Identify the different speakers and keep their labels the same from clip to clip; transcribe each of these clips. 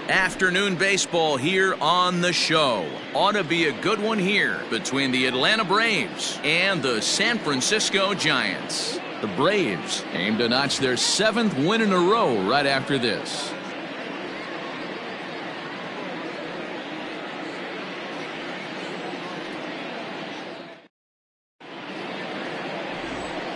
Speaker 1: Afternoon baseball here on the show. Ought to be a good one here between the Atlanta Braves and the San Francisco Giants. The Braves aim to notch their 7th win in a row right after this.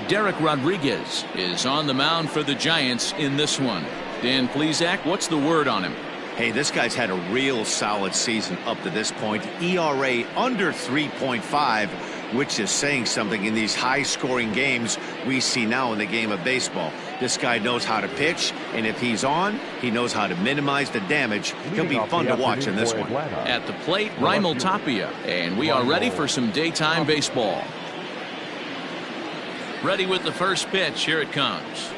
Speaker 1: Dereck Rodríguez is on the mound for the Giants in this one. Dan Plesac, what's the word on him?
Speaker 2: Hey, this guy's had a real solid season up to this point. ERA under 3.5, which is saying something in these high-scoring games we see now in the game of baseball. This guy knows how to pitch, and if he's on, he knows how to minimize the damage. He'll be fun to watch in this one.
Speaker 1: At the plate, Raimel Tapia, and we are ready for some daytime baseball. Ready with the first pitch. Here it comes.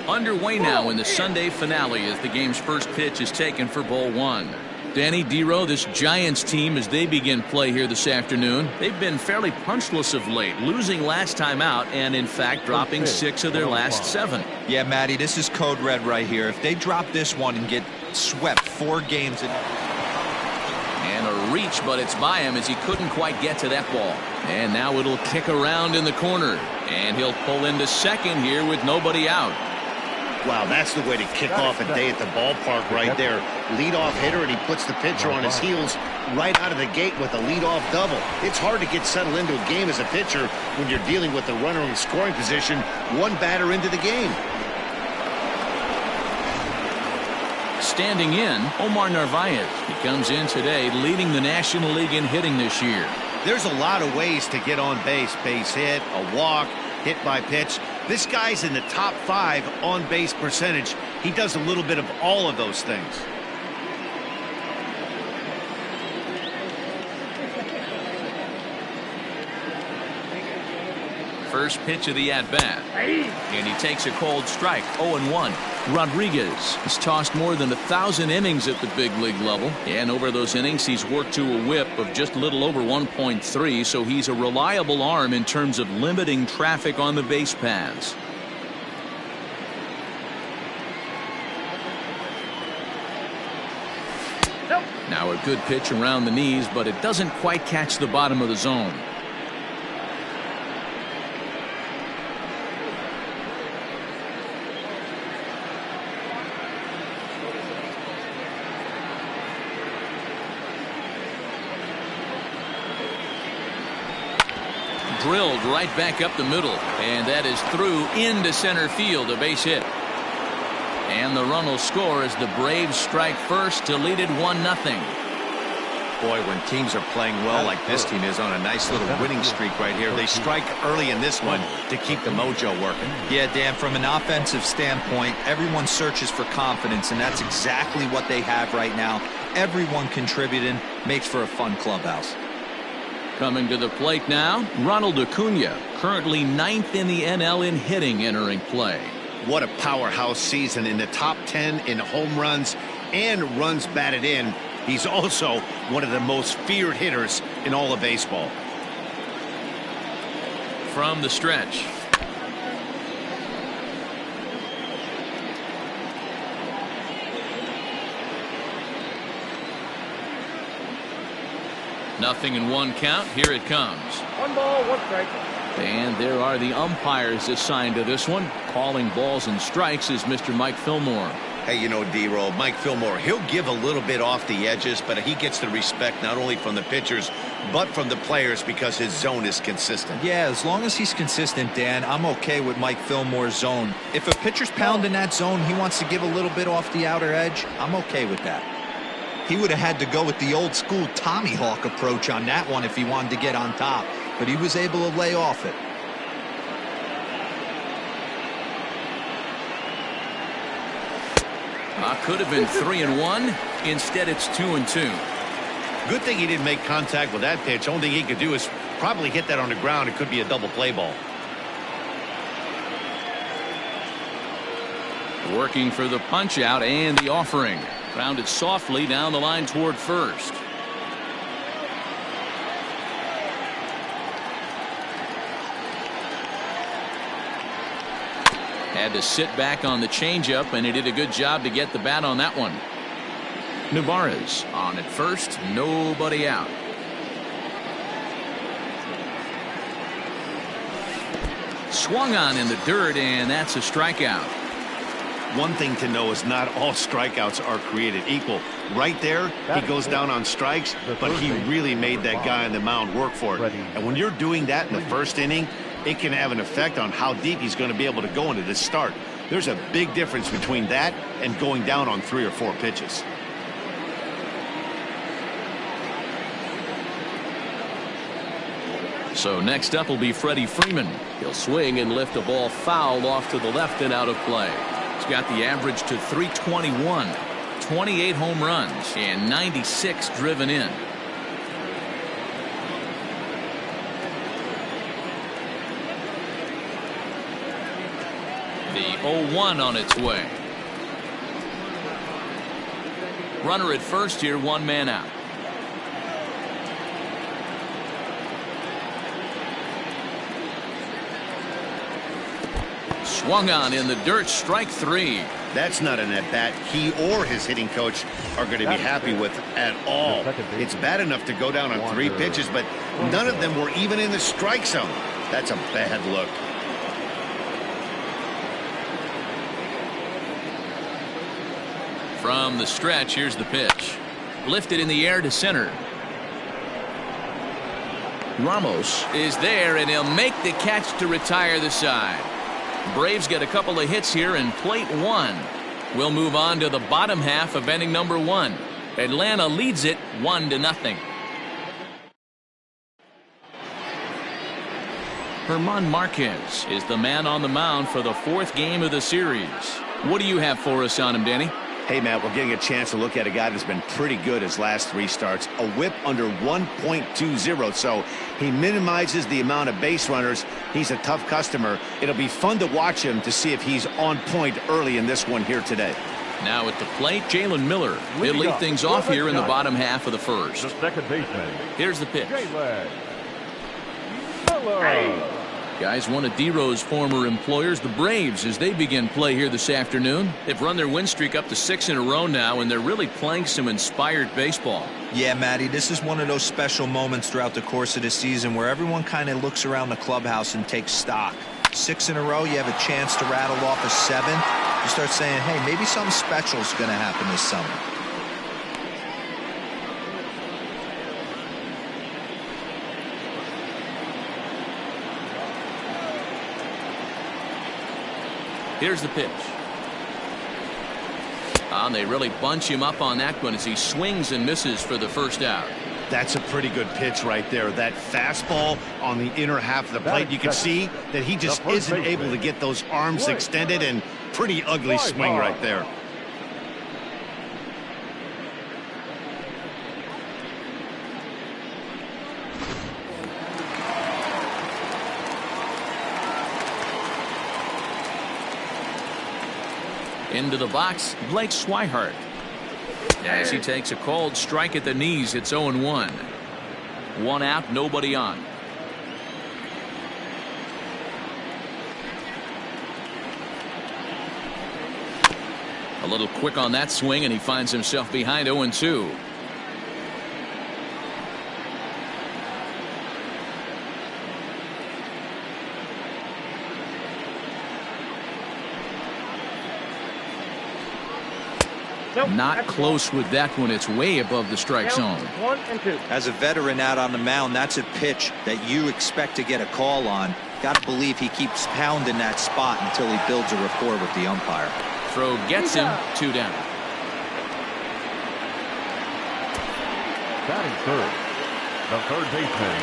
Speaker 1: Underway now in the Sunday finale as the game's first pitch is taken for ball one. Danny Dero, this Giants team, as they begin play here this afternoon, they've been fairly punchless of late, losing last time out and, in fact, dropping 6 of their last 7.
Speaker 3: Yeah, Matty, this is code red right here. If they drop this one and get swept 4 games in...
Speaker 1: And a reach, but it's by him as he couldn't quite get to that ball. And now it'll kick around in the corner. And he'll pull into second here with nobody out.
Speaker 2: Wow, that's the way to kick off a day at the ballpark right there. Leadoff hitter, and he puts the pitcher on his heels right out of the gate with a leadoff double. It's hard to get settled into a game as a pitcher when you're dealing with the runner in scoring position, one batter into the game.
Speaker 1: Standing in, Omar Naváez. He comes in today leading the National League in hitting this year.
Speaker 2: There's a lot of ways to get on base. Base hit, a walk, hit by pitch. This guy's in the top 5 on base percentage. He does a little bit of all of those things.
Speaker 1: First pitch of the at-bat. And he takes a cold strike, 0-1. Rodríguez has tossed more than 1,000 innings at the big league level. And over those innings, he's worked to a whip of just a little over 1.3. So he's a reliable arm in terms of limiting traffic on the base paths. Now a good pitch around the knees, but it doesn't quite catch the bottom of the zone. Drilled right back up the middle, and that is through into center field, a base hit. And the run will score as the Braves strike first to lead it 1-0.
Speaker 2: Boy, when teams are playing well like this team is on a nice little winning streak right here, they strike early in this one to keep the mojo working.
Speaker 3: Yeah, Dan, from an offensive standpoint, everyone searches for confidence, and that's exactly what they have right now. Everyone contributing makes for a fun clubhouse.
Speaker 1: Coming to the plate now, Ronald Acuna, currently 9th in the NL in hitting, entering play.
Speaker 2: What a powerhouse season, in the top 10 in home runs and runs batted in. He's also one of the most feared hitters in all of baseball.
Speaker 1: From the stretch. Nothing in 1 count. Here it comes.
Speaker 4: 1 ball, 1 strike.
Speaker 1: And there are the umpires assigned to this one. Calling balls and strikes is Mr. Mike Fillmore.
Speaker 2: Hey, you know, D-Roll, Mike Fillmore, he'll give a little bit off the edges, but he gets the respect not only from the pitchers, but from the players because his zone is consistent.
Speaker 3: Yeah, as long as he's consistent, Dan, I'm okay with Mike Fillmore's zone. If a pitcher's pounding that zone, he wants to give a little bit off the outer edge, I'm okay with that. He would have had to go with the old school Tommy Hawk approach on that one if he wanted to get on top, but he was able to lay off it.
Speaker 1: Could have been 3-1. Instead, it's 2-2.
Speaker 2: Good thing he didn't make contact with that pitch. Only thing he could do is probably hit that on the ground. It could be a double play ball.
Speaker 1: Working for the punch out and the offering. Grounded softly down the line toward first. Had to sit back on the changeup, and he did a good job to get the bat on that one. Naváez on at first, nobody out. Swung on in the dirt, and that's a strikeout.
Speaker 2: One thing to know is not all strikeouts are created equal. Right there, he goes down on strikes, but he really made that guy on the mound work for it. And when you're doing that in the first inning, it can have an effect on how deep he's going to be able to go into this start. There's a big difference between that and going down on 3 or 4 pitches.
Speaker 1: So next up will be Freddie Freeman. He'll swing and lift a ball foul off to the left and out of play. He's got the average to 321, 28 home runs, and 96 driven in. The 0-1 on its way. Runner at first here, 1 man out. Swung on in the dirt, strike 3.
Speaker 2: That's not an at-bat he or his hitting coach are going to be happy with at all. It's bad enough to go down on 3 pitches, but none of them were even in the strike zone. That's a bad look.
Speaker 1: From the stretch, here's the pitch. Lifted in the air to center. Ramos is there, and he'll make the catch to retire the side. Braves get a couple of hits here in plate 1. We'll move on to the bottom half of inning number 1. Atlanta leads it 1-0. Germán Márquez is the man on the mound for the 4th game of the series. What do you have for us on him, Danny?
Speaker 2: Hey, Matt, we're getting a chance to look at a guy that's been pretty good his last 3 starts. A whip under 1.20, so he minimizes the amount of base runners. He's a tough customer. It'll be fun to watch him to see if he's on point early in this one here today.
Speaker 1: Now at the plate, Jalen Miller. He'll lead things off here in the bottom half of the first.
Speaker 4: The second baseman.
Speaker 1: Here's the pitch.
Speaker 4: Miller.
Speaker 1: Guys, one of D-Row's former employers, the Braves, as they begin play here this afternoon. They've run their win streak up to 6 in a row now, and they're really playing some inspired baseball.
Speaker 3: Yeah, Matty, this is one of those special moments throughout the course of the season where everyone kind of looks around the clubhouse and takes stock. 6 in a row, you have a chance to rattle off a 7th. You start saying, hey, maybe something special is going to happen this summer.
Speaker 1: Here's the pitch. And they really bunch him up on that one as he swings and misses for the first out.
Speaker 2: That's a pretty good pitch right there. That fastball on the inner half of the plate. You can see that he just isn't able to get those arms extended, and pretty ugly swing right there.
Speaker 1: Into the box, Blake Swihart. As he takes a called strike at the knees, it's 0-1. 1 out, nobody on. A little quick on that swing, and he finds himself behind 0-2. Not close with that one. It's way above the strike zone.
Speaker 4: 1 and 2.
Speaker 3: As a veteran out on the mound, that's a pitch that you expect to get a call on. Got to believe he keeps pounding that spot until he builds a rapport with the umpire.
Speaker 1: Throw gets him. 2 down.
Speaker 4: Batting third, the third baseman.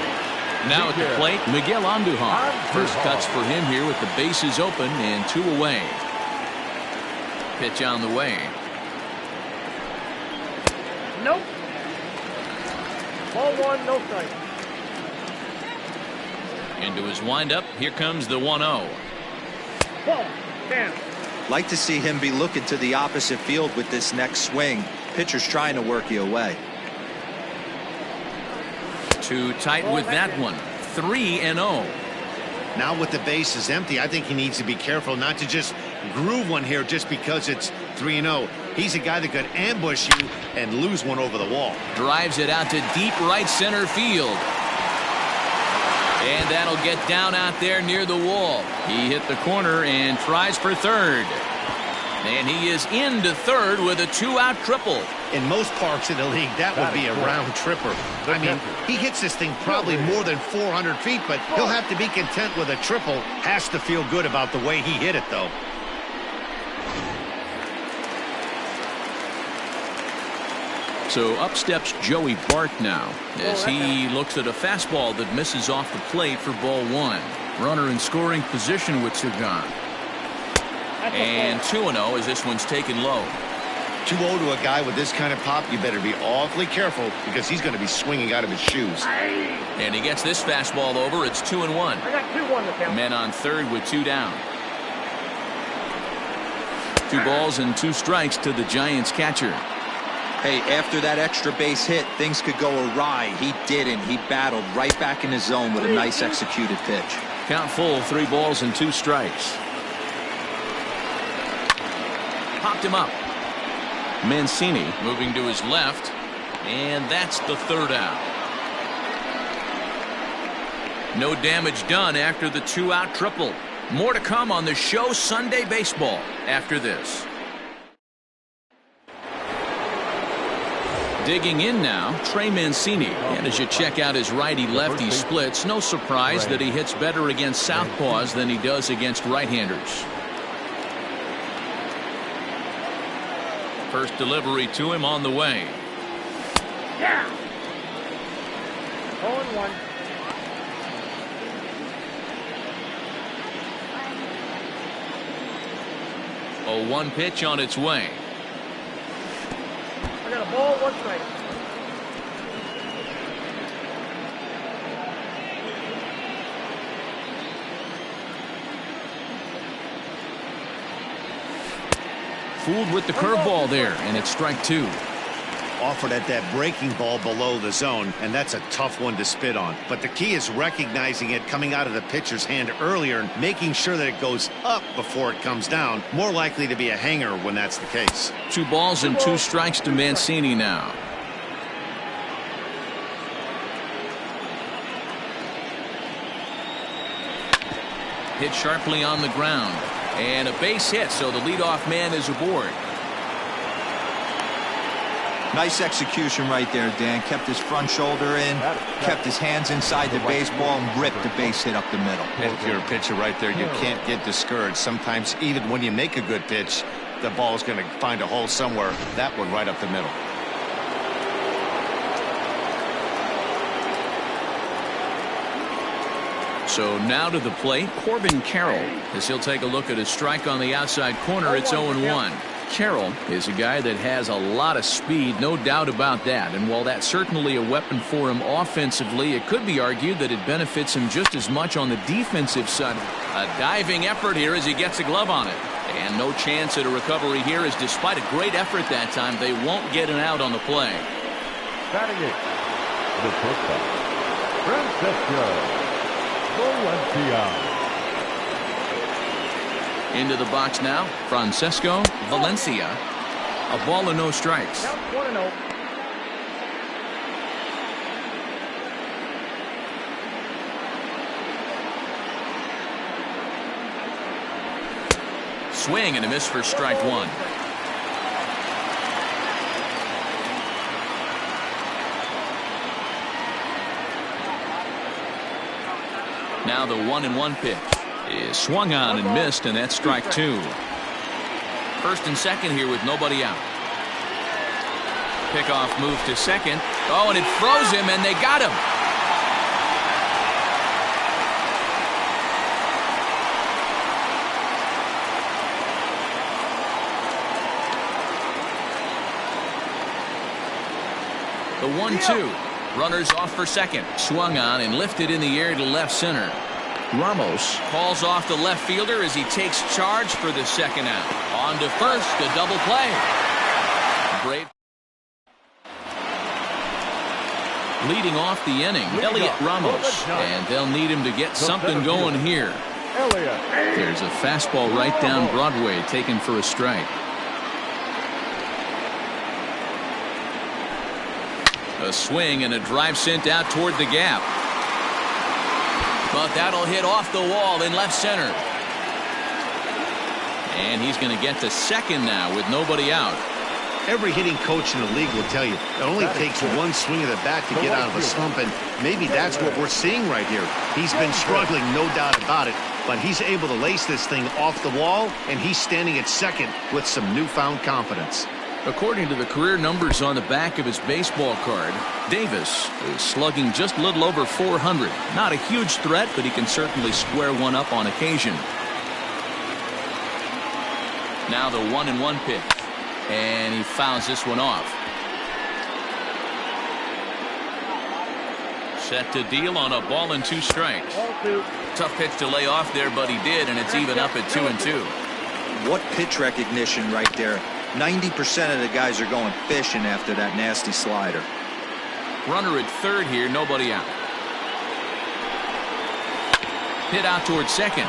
Speaker 1: Now at the plate, Miguel Andujar. First cuts for him here with the bases open and 2 away. Pitch on the way.
Speaker 4: Nope. Ball 1, no strike.
Speaker 1: Into his windup, here comes the 1-0.
Speaker 4: Ball 10.
Speaker 3: Like to see him be looking to the opposite field with this next swing. Pitcher's trying to work you away.
Speaker 1: Too tight with that one. 3-0.
Speaker 2: Now with the bases empty, I think he needs to be careful not to just groove one here just because it's 3-0. He's a guy that could ambush you and lose one over the wall.
Speaker 1: Drives it out to deep right center field. And that'll get down out there near the wall. He hit the corner and tries for third. And he is into third with a 2-out triple.
Speaker 2: In most parks in the league, that would be a round tripper. I mean, he hits this thing probably more than 400 feet, but he'll have to be content with a triple. Has to feel good about the way he hit it, though.
Speaker 1: So up steps Joey Bart now as he looks at a fastball that misses off the plate for ball 1. Runner in scoring position with Sagan. And 2-0 as this one's taken low.
Speaker 2: 2-0 to a guy with this kind of pop, you better be awfully careful because he's going to be swinging out of his shoes.
Speaker 1: And he gets this fastball over. It's 2-1.
Speaker 4: I got 2-1 to count.
Speaker 1: Men on third with 2 down. 2 balls and 2 strikes to the Giants catcher.
Speaker 3: Hey, after that extra base hit, things could go awry. He didn't. He battled right back in his zone with a nice executed pitch.
Speaker 1: Count full, 3 balls and 2 strikes. Popped him up. Mancini moving to his left, and that's the 3rd out. No damage done after the 2-out triple. More to come on the show Sunday Baseball after this. Digging in now, Trey Mancini. And as you check out his righty-lefty splits, no surprise that he hits better against southpaws than he does against right-handers. First delivery to him on the way.
Speaker 4: Yeah. 0-1.
Speaker 1: A 1 pitch on its way.
Speaker 4: I got a ball, 1 strike.
Speaker 1: Fooled with the curveball there, and it's strike 2.
Speaker 2: Offered at that breaking ball below the zone, and that's a tough one to spit on. But the key is recognizing it coming out of the pitcher's hand earlier and making sure that it goes up before it comes down. More likely to be a hanger when that's the case.
Speaker 1: 2 balls and 2 strikes to Mancini now. Hit sharply on the ground. And a base hit, so the leadoff man is aboard.
Speaker 3: Nice execution right there, Dan. Kept his front shoulder in, kept his hands inside the baseball, and ripped the base hit up the middle.
Speaker 2: If you're a pitcher right there, you can't get discouraged. Sometimes even when you make a good pitch, the ball's going to find a hole somewhere. That one right up the middle.
Speaker 1: So now to the plate, Corbin Carroll, as he'll take a look at a strike on the outside corner. It's 0-1. Carroll is a guy that has a lot of speed, no doubt about that. And while that's certainly a weapon for him offensively, it could be argued that it benefits him just as much on the defensive side. A diving effort here as he gets a glove on it. And no chance at a recovery here, as despite a great effort that time, they won't get an out on the play.
Speaker 4: Batting it. The shortstop, Francisco Valencia.
Speaker 1: Into the box now, Francisco Valencia. A ball and no strikes.
Speaker 4: Count 1-0.
Speaker 1: Swing and a miss for strike 1. Now the 1-1 pitch is swung on and missed, and that's strike 2. First and second here with nobody out. Pickoff move to second. Oh, and it froze him, and they got him. The 1-2. Runners off for second. Swung on and lifted in the air to left center. Ramos calls off the left fielder as he takes charge for the second out. On to first, a double play. Brave. Leading off the inning, Elliot Ramos. And they'll need him to get something going here. There's a fastball right down Broadway taken for a strike. A swing and a drive sent out toward the gap. But that'll hit off the wall in left center. And he's going to get to second now with nobody out.
Speaker 2: Every hitting coach in the league will tell you it only takes one swing of the bat to get out of a slump, and maybe that's what we're seeing right here. He's been struggling, no doubt about it, but he's able to lace this thing off the wall, and he's standing at second with some newfound confidence.
Speaker 1: According to the career numbers on the back of his baseball card, Davis is slugging just a little over 400. Not a huge threat, but he can certainly square one up on occasion. Now the 1-1 pitch. And he fouls this one off. Set to deal on a ball and 2 strikes. Tough pitch to lay off there, but he did, and it's even up at 2-2.
Speaker 3: What pitch recognition right there. 90% of the guys are going fishing after that nasty slider.
Speaker 1: Runner at third here, nobody out. Hit out towards second.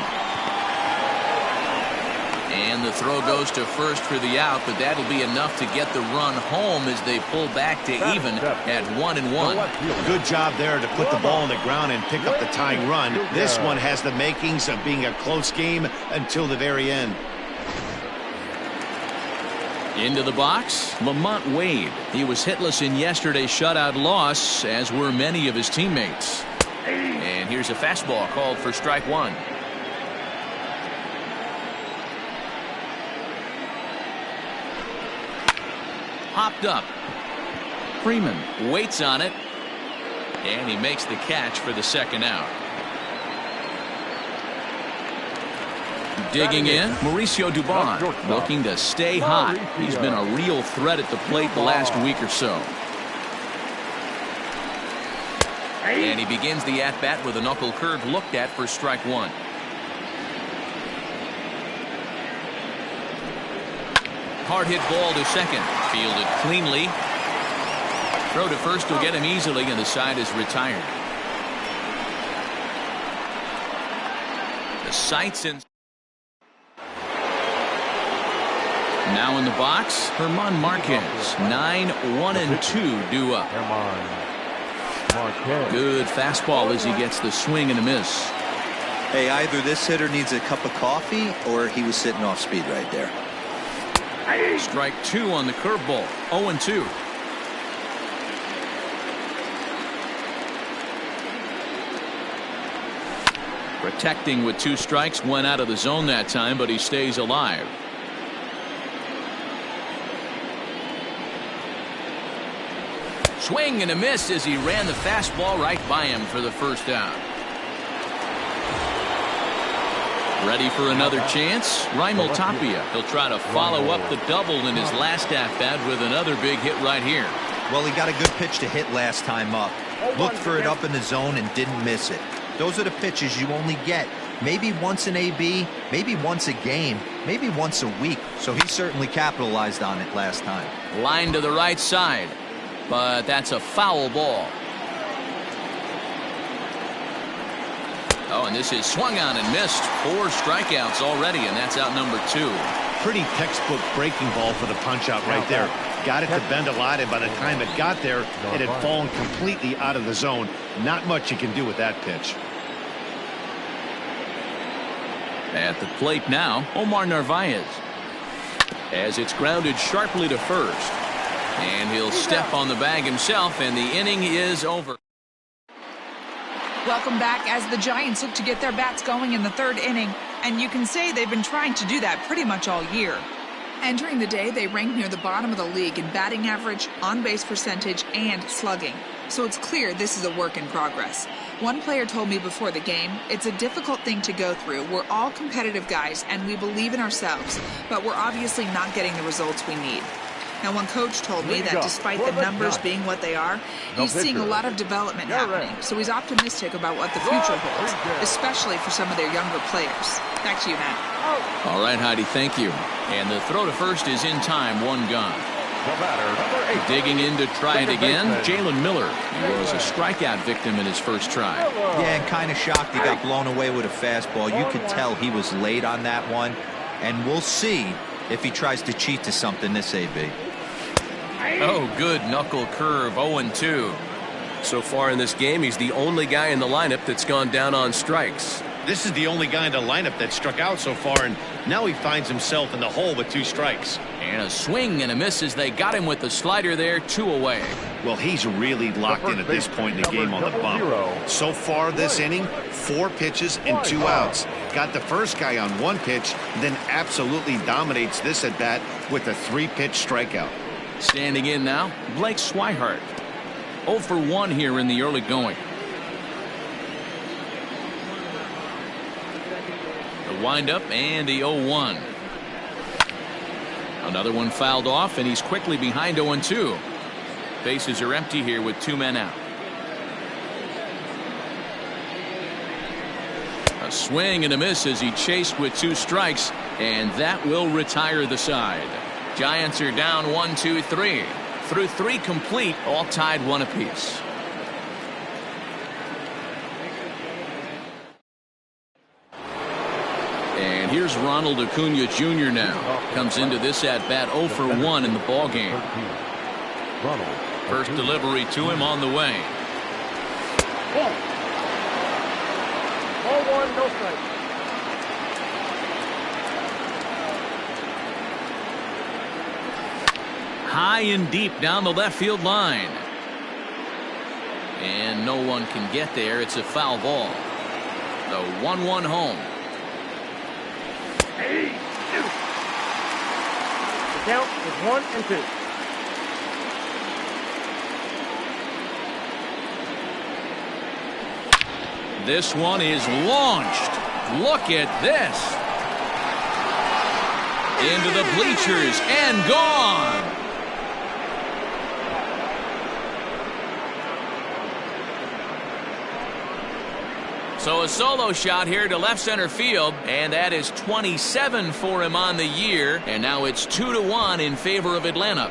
Speaker 1: And the throw goes to first for the out, but that'll be enough to get the run home as they pull back to even at 1-1.
Speaker 2: Good job there to put the ball on the ground and pick up the tying run. This one has the makings of being a close game until the very end.
Speaker 1: Into the box, Lamont Wade. He was hitless in yesterday's shutout loss, as were many of his teammates. And here's a fastball called for strike 1. Hopped up. Freeman waits on it, and he makes the catch for the second out. Digging in, Mauricio Dubon, looking to stay hot. He's been a real threat at the plate the last week or so. And he begins the at-bat with a knuckle curve looked at for strike 1. Hard hit ball to second. Fielded cleanly. Throw to first will get him easily, and the side is retired. The sights in. Now in the box, Herman Márquez. 9-1-2 due up. Good fastball as he gets the swing and a miss.
Speaker 3: Hey, either this hitter needs a cup of coffee or he was sitting off speed right there.
Speaker 1: Strike 2 on the curveball. 0-2. Protecting with 2 strikes, went out of the zone that time, but he stays alive. Swing and a miss as he ran the fastball right by him for the first out. Ready for another chance? Raimel Tapia. He'll try to follow up the double in his last at-bat with another big hit right here.
Speaker 3: Well, he got a good pitch to hit last time up. Looked for it up in the zone and didn't miss it. Those are the pitches you only get maybe once in AB, maybe once a game, maybe once a week. So he certainly capitalized on it last time.
Speaker 1: Line to the right side, but that's a foul ball. Oh, and this is swung on and missed. 4 strikeouts already, and that's out number 2.
Speaker 2: Pretty textbook breaking ball for the punch out right there. Got it to bend a lot, and by the time it got there, it had fallen completely out of the zone. Not much you can do with that pitch.
Speaker 1: At the plate now, Omar Naváez. As it's grounded sharply to first. And he'll step on the bag himself, and the inning is over.
Speaker 5: Welcome back as the Giants look to get their bats going in the 3rd inning. And you can say they've been trying to do that pretty much all year. Entering the day, they rank near the bottom of the league in batting average, on-base percentage, and slugging. So it's clear this is a work in progress. One player told me before the game, it's a difficult thing to go through. We're all competitive guys, and we believe in ourselves, but we're obviously not getting the results we need. Now, one coach told me that despite the numbers being what they are, he's seeing a lot of development happening. So he's optimistic about what the future holds, especially for some of their younger players. Back to you, Matt.
Speaker 1: All right, Heidi, thank you. And the throw to first is in time, 1 gone. Digging in to try it again, Jalen Miller. He was a strikeout victim in his first try.
Speaker 3: Yeah, and kind of shocked he got blown away with a fastball. You could tell he was late on that one. And we'll see if he tries to cheat to something this AB.
Speaker 1: Oh, good knuckle curve. 0-2.
Speaker 6: So far in this game, he's the only guy in the lineup that's gone down on strikes.
Speaker 2: This is the only guy in the lineup that struck out so far, and now he finds himself in the hole with 2 strikes.
Speaker 1: And a swing and a miss as they got him with the slider there. 2 away.
Speaker 2: Well, he's really locked in at this point in the game on the bump. So far this inning, 4 pitches and 2 outs. Got the first guy on 1 pitch, then absolutely dominates this at bat with a 3-pitch strikeout.
Speaker 1: Standing in now, Blake Swihart. 0 for 1 here in the early going. The windup and the 0-1. Another one fouled off, and he's quickly behind 0-2. Bases are empty here with 2 men out. A swing and a miss as he chased with 2 strikes, and that will retire the side. Giants are down 1-2-3. Through 3 complete, all tied 1 apiece. And here's Ronald Acuna Jr. now. Comes into this at bat 0 for 1 in the ball game. First delivery to him on the way.
Speaker 4: Ball 1, no strike.
Speaker 1: High and deep down the left field line. And no one can get there. It's a foul ball. The 1-1 home.
Speaker 4: The count is 1-2.
Speaker 1: This one is launched. Look at this. Into the bleachers and gone. So a solo shot here to left center field, and that is 27 for him on the year, and now it's 2-1 in favor of Atlanta.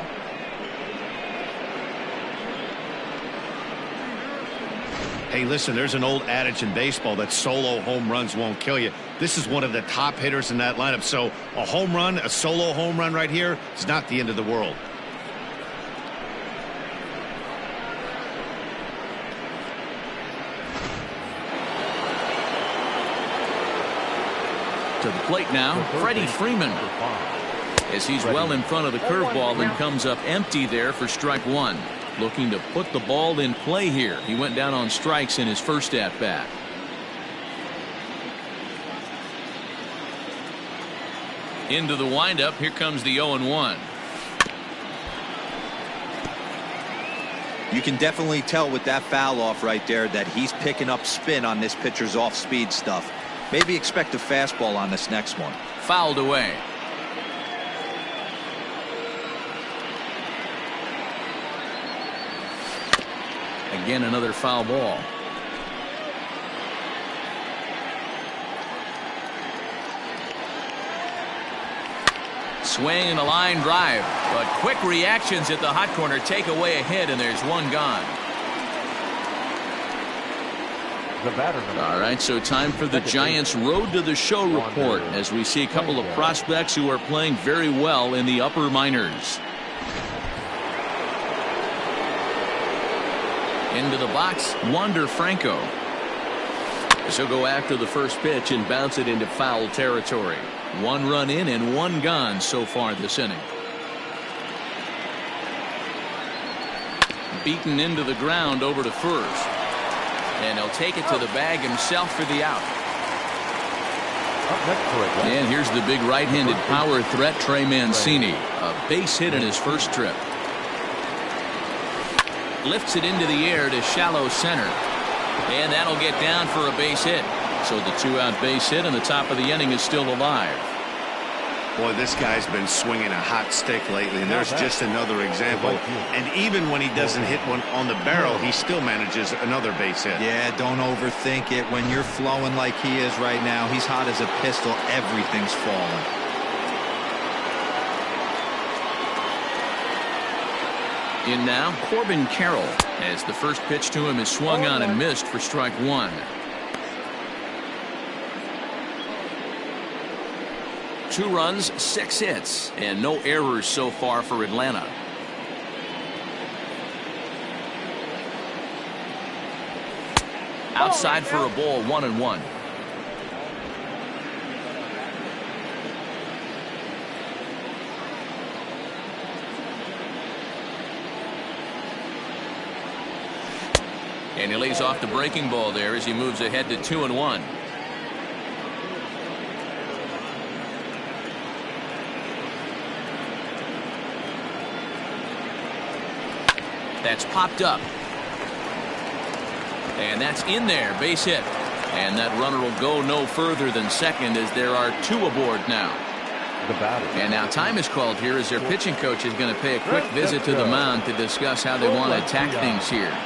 Speaker 2: Hey, listen, there's an old adage in baseball that solo home runs won't kill you. This is one of the top hitters in that lineup, so a home run, a solo home run right here, is not the end of the world.
Speaker 1: To the plate now, Freddie Freeman. As he's well in front of the curveball and comes up empty there for strike 1. Looking to put the ball in play here. He went down on strikes in his first at bat. Into the windup. Here comes the 0-1.
Speaker 3: You can definitely tell with that foul off right there that he's picking up spin on this pitcher's off-speed stuff. Maybe expect a fastball on this next one.
Speaker 1: Fouled away. Again, another foul ball. Swing and a line drive, but quick reactions at the hot corner take away a hit, and there's one gone. All right, so time for the Giants' Road to the Show report as we see a couple of prospects who are playing very well in the upper minors. Into the box, Wander Franco. She'll go after the first pitch and bounce it into foul territory. 1 run in and 1 gone so far this inning. Beaten into the ground over to first. And he'll take it to the bag himself for the out. And here's the big right-handed power threat, Trey Mancini. A base hit in his first trip. Lifts it into the air to shallow center. And that'll get down for a base hit. So the 2-out base hit and the top of the inning is still alive.
Speaker 2: Boy, this guy's been swinging a hot stick lately, and there's just another example. And even when he doesn't hit one on the barrel, he still manages another base hit.
Speaker 3: Yeah, don't overthink it. When you're flowing like he is right now, he's hot as a pistol. Everything's falling.
Speaker 1: In now, Corbin Carroll, as the first pitch to him is swung on and missed for strike 1. 2 runs, 6 hits, and no errors so far for Atlanta. outside for a ball, 1-1. And he lays off the breaking ball there as he moves ahead to 2-1. That's popped up. And that's in there, base hit. And that runner will go no further than second as there are two aboard now. And now time is called here as their pitching coach is going to pay a quick visit to the mound to discuss how they want to attack things here.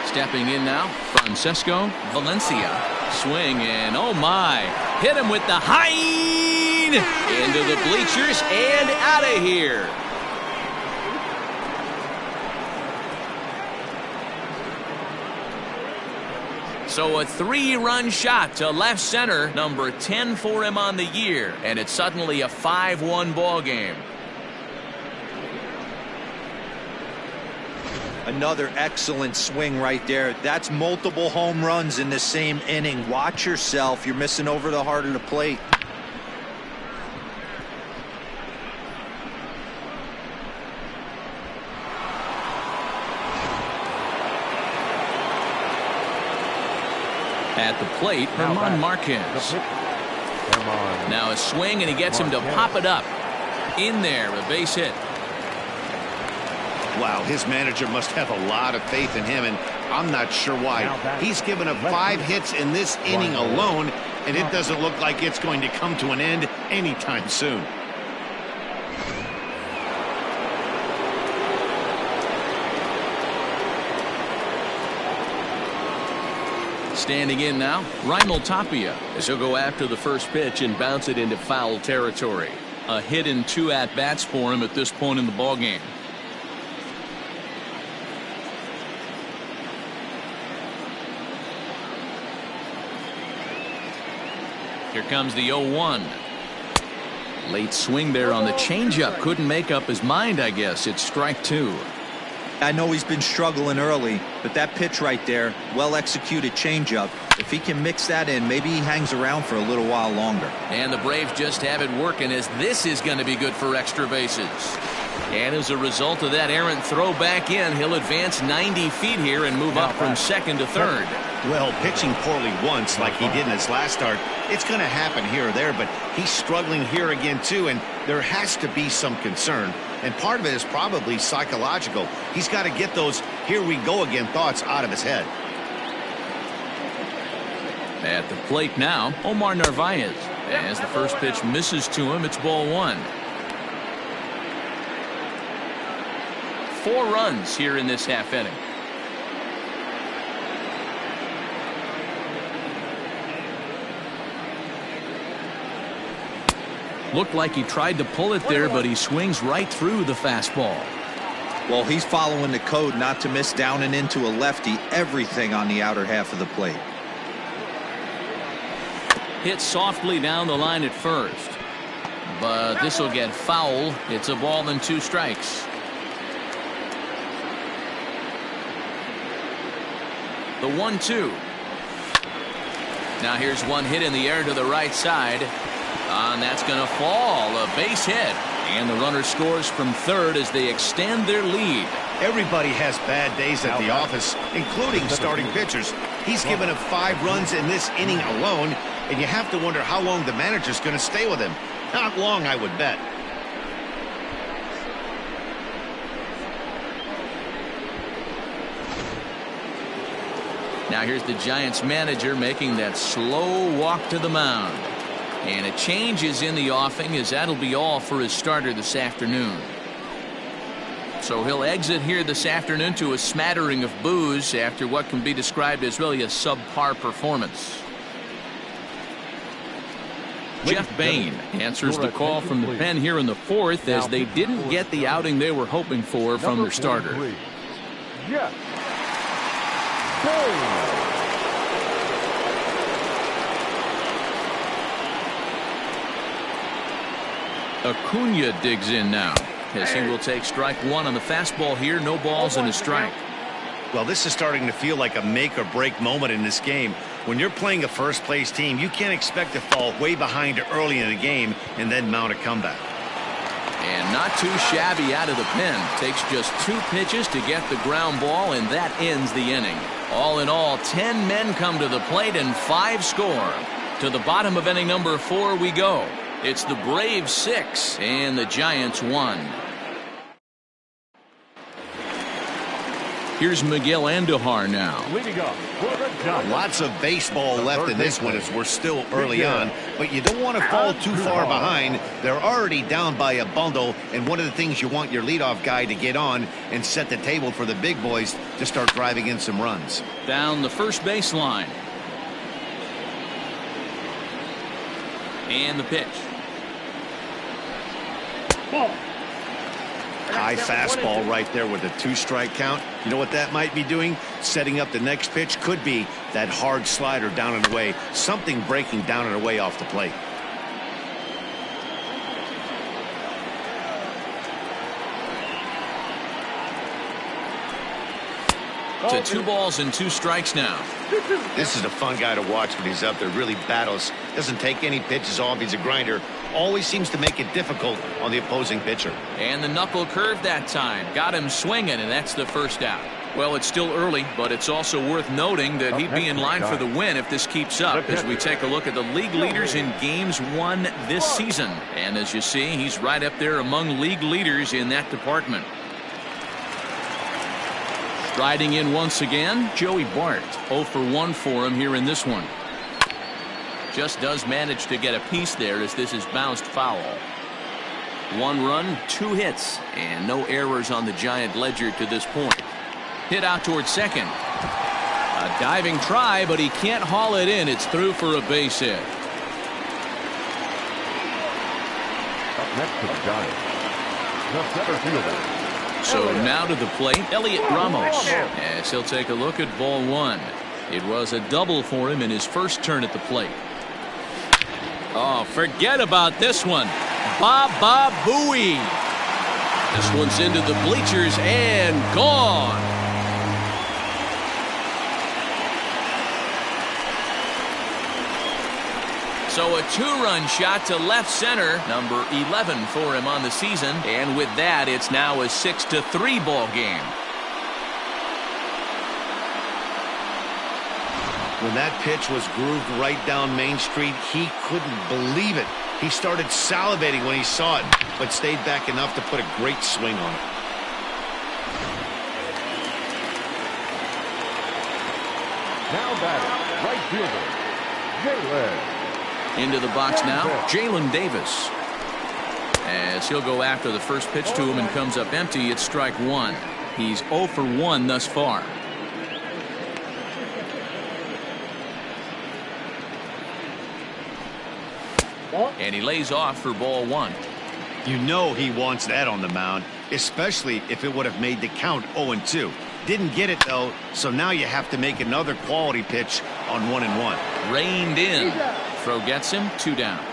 Speaker 1: Stepping in now, Francesco Valencia. Swing and oh my, hit him with the hind into the bleachers and out of here. So a 3-run shot to left center, number 10 for him on the year, and it's suddenly a 5-1 ball game.
Speaker 3: Another excellent swing right there. That's multiple home runs in the same inning. Watch yourself. You're missing over the heart of the plate.
Speaker 1: At the plate, Márquez. Now a swing, and he gets him to pop it up. In there, a base hit.
Speaker 2: Wow, his manager must have a lot of faith in him, and I'm not sure why. He's given up 5 hits in this inning alone, and it doesn't look like it's going to come to an end anytime soon.
Speaker 1: Standing in now, Raimel Tapia as he'll go after the first pitch and bounce it into foul territory. A hit in 2 at-bats for him at this point in the ballgame. Here comes the 0-1. Late swing there on the changeup. Couldn't make up his mind, I guess. It's strike 2.
Speaker 3: I know he's been struggling early, but that pitch right there, well-executed changeup. If he can mix that in, maybe he hangs around for a little while longer.
Speaker 1: And the Braves just have it working as this is going to be good for extra bases. And as a result of that errant throw back in, he'll advance 90 feet here and move up from second to third.
Speaker 2: Well, pitching poorly once like he did in his last start, it's going to happen here or there, but he's struggling here again too, and there has to be some concern. And part of it is probably psychological. He's got to get those here we go again thoughts out of his head.
Speaker 1: At the plate now, Omar Naváez. As the first pitch misses to him, it's ball 1. 4 runs here in this half inning. Looked like he tried to pull it there, but he swings right through the fastball.
Speaker 3: Well, he's following the code not to miss down and into a lefty. Everything on the outer half of the plate.
Speaker 1: Hit softly down the line at first. But this will get foul. It's a ball and 2 strikes. The 1-2. Now here's one hit in the air to the right side. And that's going to fall. A base hit. And the runner scores from third as they extend their lead.
Speaker 2: Everybody has bad days at the office, including starting pitchers. He's given up 5 runs in this inning alone, and you have to wonder how long the manager's going to stay with him. Not long, I would bet.
Speaker 1: Now here's the Giants manager making that slow walk to the mound. And a change is in the offing as that'll be all for his starter this afternoon. So he'll exit here this afternoon to a smattering of boos after what can be described as really a subpar performance. Jeff Bain answers the call from the pen here in the 4th as they didn't get the outing they were hoping for from their starter. Acuna digs in now, as he will take strike one on the fastball here. No balls and a strike.
Speaker 2: Well, this is starting to feel like a make or break moment in this game. When you're playing a first place team, you can't expect to fall way behind early in the game and then mount a comeback.
Speaker 1: And not too shabby out of the pen. Takes just 2 pitches to get the ground ball, and that ends the inning. All in all, 10 men come to the plate and 5 score. To the bottom of inning number 4 we go. It's the Braves 6 and the Giants 1. Here's Miguel Andujar now.
Speaker 2: Lots of baseball left in this one as we're still early on, but you don't want to fall too far behind. They're already down by a bundle, and one of the things you want your leadoff guy to get on and set the table for the big boys to start driving in some runs.
Speaker 1: Down the first base line. And the pitch.
Speaker 2: High fastball right there with a 2-strike count. You know what that might be doing? Setting up the next pitch. Could be that hard slider down and away. Something breaking down and away off the plate.
Speaker 1: To 2 balls and 2 strikes now.
Speaker 2: This is a fun guy to watch when he's up there. Really battles. Doesn't take any pitches off. He's a grinder. Always seems to make it difficult on the opposing pitcher.
Speaker 1: And the knuckle curve that time. Got him swinging, and that's the first out. Well, it's still early, but it's also worth noting that he'd be in line for the win if this keeps up, as we take a look at the league leaders in games won this season. And as you see, he's right up there among league leaders in that department. Riding in once again, Joey Bart. 0 for 1 for him here in this one. Just does manage to get a piece there as this is bounced foul. 1 run, 2 hits, and no errors on the Giant ledger to this point. Hit out towards second. A diving try, but he can't haul it in. It's through for a base hit.
Speaker 7: Up next to the Giants, the center fielder.
Speaker 1: So now to the plate, Elliot Ramos, as he'll take a look at ball 1. It was a double for him in his first turn at the plate. Oh, forget about this one. Baba Booey. This one's into the bleachers and gone. So a 2-run shot to left center, number 11 for him on the season, and with that it's now a 6-3 ball game.
Speaker 2: When that pitch was grooved right down Main Street, he couldn't believe it. He started salivating when he saw it, but stayed back enough to put a great swing on it.
Speaker 7: Now batting, right fielder, Dereck.
Speaker 1: Into the box now, Jalen Davis. As he'll go after the first pitch to him and comes up empty, it's strike 1. He's 0 for 1 thus far. And he lays off for ball 1.
Speaker 2: You know he wants that on the mound, especially if it would have made the count 0-2. Didn't get it though, so now you have to make another quality pitch on 1-1.
Speaker 1: Reined in. Throw gets him, 2 down.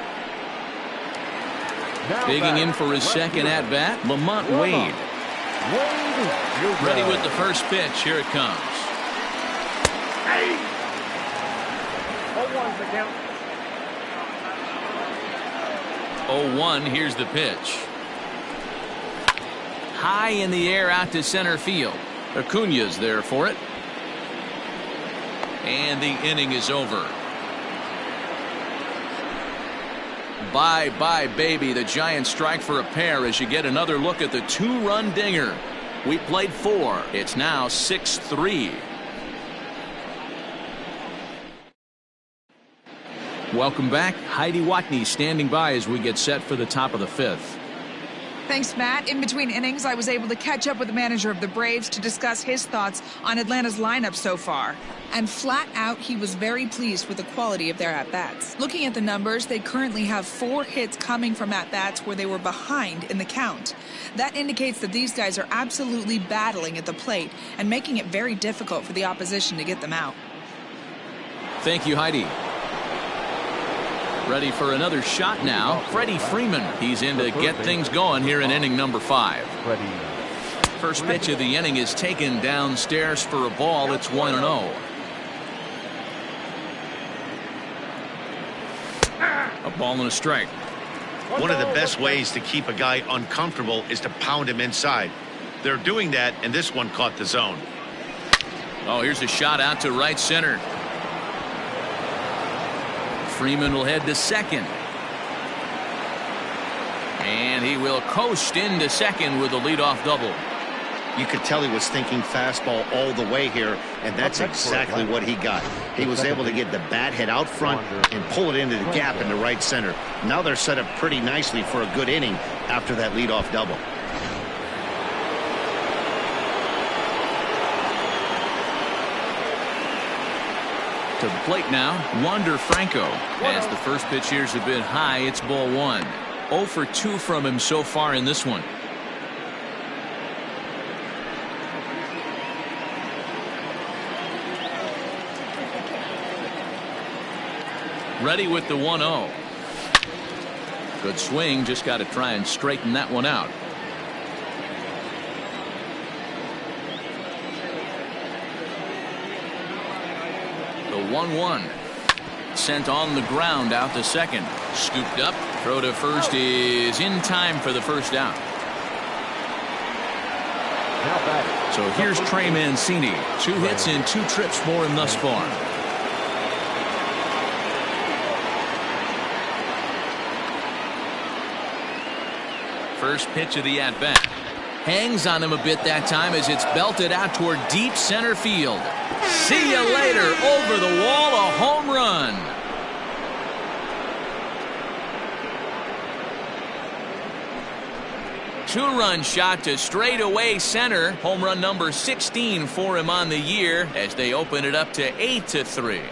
Speaker 1: Digging in for his second at bat, Lamont Wade. Ready with the first pitch. Here it comes.
Speaker 4: 0-1's the count.
Speaker 1: 0-1. Here's the pitch. High in the air out to center field. Acuna's there for it. And the inning is over. Bye-bye, baby. The Giants strike for a pair as you get another look at the 2-run dinger. We played 4. It's now 6-3. Welcome back. Heidi Watney standing by as we get set for the top of the 5th.
Speaker 5: Thanks, Matt. In between innings, I was able to catch up with the manager of the Braves to discuss his thoughts on Atlanta's lineup so far. And flat out, he was very pleased with the quality of their at-bats. Looking at the numbers, they currently have 4 hits coming from at-bats where they were behind in the count. That indicates that these guys are absolutely battling at the plate and making it very difficult for the opposition to get them out.
Speaker 1: Thank you, Heidi. Ready for another shot now. Freddie Freeman. He's in to get things going here in inning number 5. First pitch of the inning is taken downstairs for a ball. It's 1-0. A ball and a strike.
Speaker 2: One of the best ways to keep a guy uncomfortable is to pound him inside. They're doing that, and this one caught the zone.
Speaker 1: Oh, here's a shot out to right center. Freeman will head to second. And he will coast into second with a leadoff double.
Speaker 2: You could tell he was thinking fastball all the way here, and that's exactly what he got. He was able to get the bat head out front and pull it into the gap in the right center. Now they're set up pretty nicely for a good inning after that leadoff double.
Speaker 1: To the plate now, Wander Franco. As the first pitch here's a bit high, it's ball 1. 0 for 2 from him so far in this one. Ready with the 1-0. Good swing, just got to try and straighten that one out. The 1-1. Sent on the ground out to second. Scooped up. Throw to first is in time for the first out. So here's Trey Mancini. 2 hits and 2 trips for him thus far. First pitch of the at-bat. Hangs on him a bit that time as it's belted out toward deep center field. See you later. Over the wall, a home run. Two-run shot to straightaway center. Home run number 16 for him on the year as they open it up to 8-3.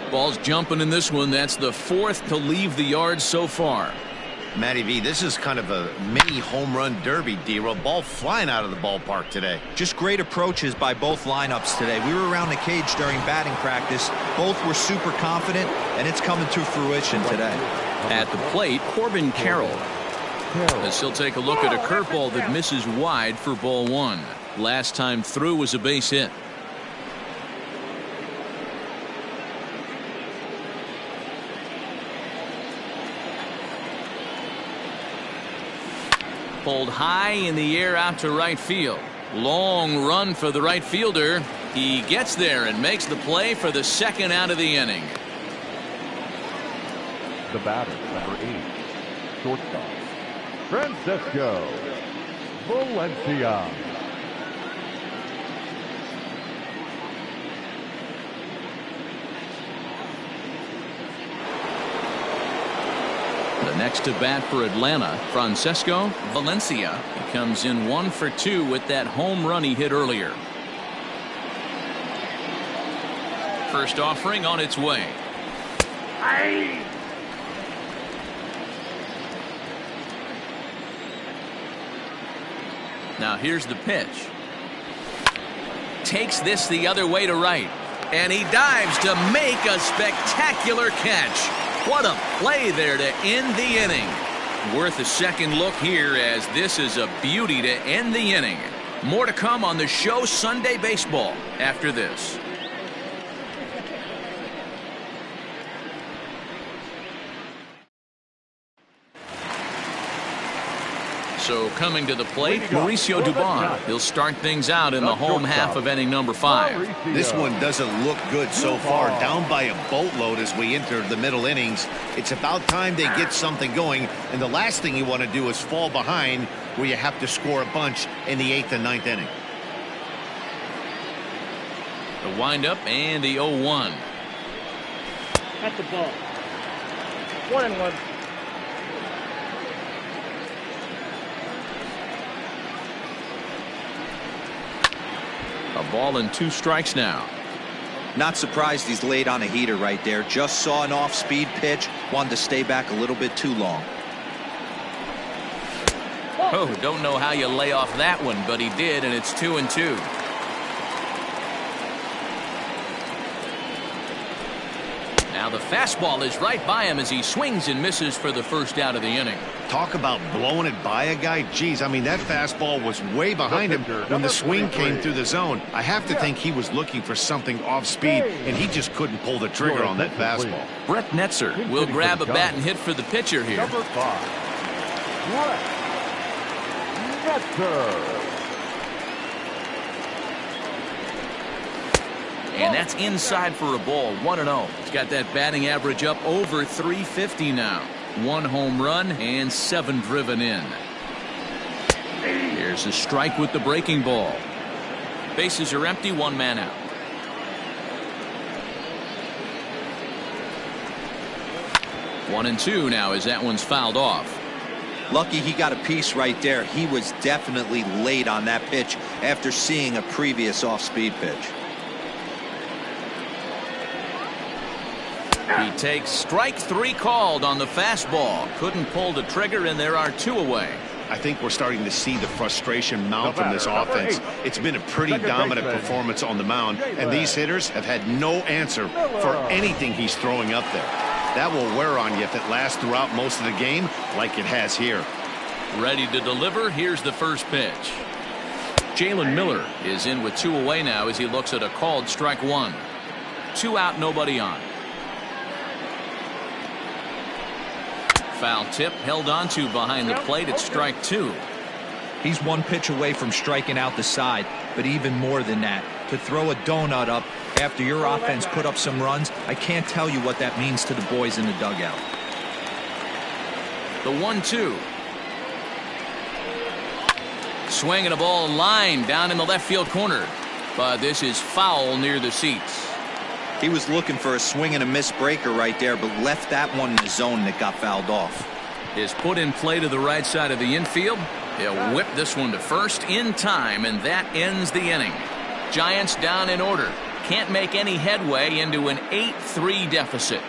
Speaker 1: Ball's jumping in this one. That's the 4th to leave the yard so far.
Speaker 2: Matty V, this is kind of a mini home run derby, D-Roll. Ball flying out of the ballpark today.
Speaker 3: Just great approaches by both lineups today. We were around the cage during batting practice. Both were super confident, and it's coming to fruition today.
Speaker 1: At the plate, Corbin Carroll. As he'll take a look at a curveball that misses wide for ball 1. Last time through was a base hit. Pulled high in the air out to right field. Long run for the right fielder. He gets there and makes the play for the second out of the inning.
Speaker 7: The batter, number 8, shortstop, Francisco Valencia.
Speaker 1: The next to bat for Atlanta, Francesco Valencia. He comes in 1 for 2 with that home run he hit earlier. First offering on its way. Now here's the pitch. Takes this the other way to right. And he dives to make a spectacular catch. What a play there to end the inning. Worth a second look here as this is a beauty to end the inning. More to come on the show Sunday Baseball after this. So coming to the plate, Mauricio Dubon. He'll start things out in the home half of inning number 5.
Speaker 2: This one doesn't look good so far. Down by a boatload as we enter the middle innings. It's about time they get something going. And the last thing you want to do is fall behind where you have to score a bunch in the 8th and 9th inning.
Speaker 1: The windup and the 0-1.
Speaker 4: At the ball. 1-1.
Speaker 1: A ball and 2 strikes now.
Speaker 3: Not surprised he's laid on a heater right there. Just saw an off-speed pitch. Wanted to stay back a little bit too long.
Speaker 1: Oh, don't know how you lay off that one, but he did, and it's 2-2. Now the fastball is right by him as he swings and misses for the first out of the inning.
Speaker 2: Talk about blowing it by a guy. Geez, I mean, that fastball was way behind him when the swing came through the zone. I have to think he was looking for something off speed, and he just couldn't pull the trigger on that fastball.
Speaker 1: Brett Netzer will grab a bat and hit for the pitcher here.
Speaker 7: Number 5, Brett Netzer.
Speaker 1: And that's inside for a ball, 1-0. He's got that batting average up over 350 now. 1 home run and 7 driven in. Here's a strike with the breaking ball. Bases are empty, 1 man out. One and 2 now as that one's fouled off.
Speaker 3: Lucky he got a piece right there. He was definitely late on that pitch after seeing a previous off-speed pitch.
Speaker 1: He takes strike 3 called on the fastball. Couldn't pull the trigger, and there are 2 away.
Speaker 2: I think we're starting to see the frustration mount from this offense. It's been a pretty dominant performance on the mound, and these hitters have had no answer for anything he's throwing up there. That will wear on you if it lasts throughout most of the game like it has here.
Speaker 1: Ready to deliver. Here's the first pitch. Jalen Miller is in with 2 away now as he looks at a called strike 1. 2 out, nobody on. Foul tip held onto behind the plate at strike 2.
Speaker 3: He's 1 pitch away from striking out the side, but even more than that, to throw a donut up after your offense put up some runs, I can't tell you what that means to the boys in the dugout.
Speaker 1: The 1-2. Swinging a ball line down in the left field corner, but this is foul near the seats.
Speaker 3: He was looking for a swing and a miss breaker right there, but left that one in the zone that got fouled off.
Speaker 1: Is put in play to the right side of the infield. He'll whip this one to first in time, and that ends the inning. Giants down in order. Can't make any headway into an 8-3 deficit.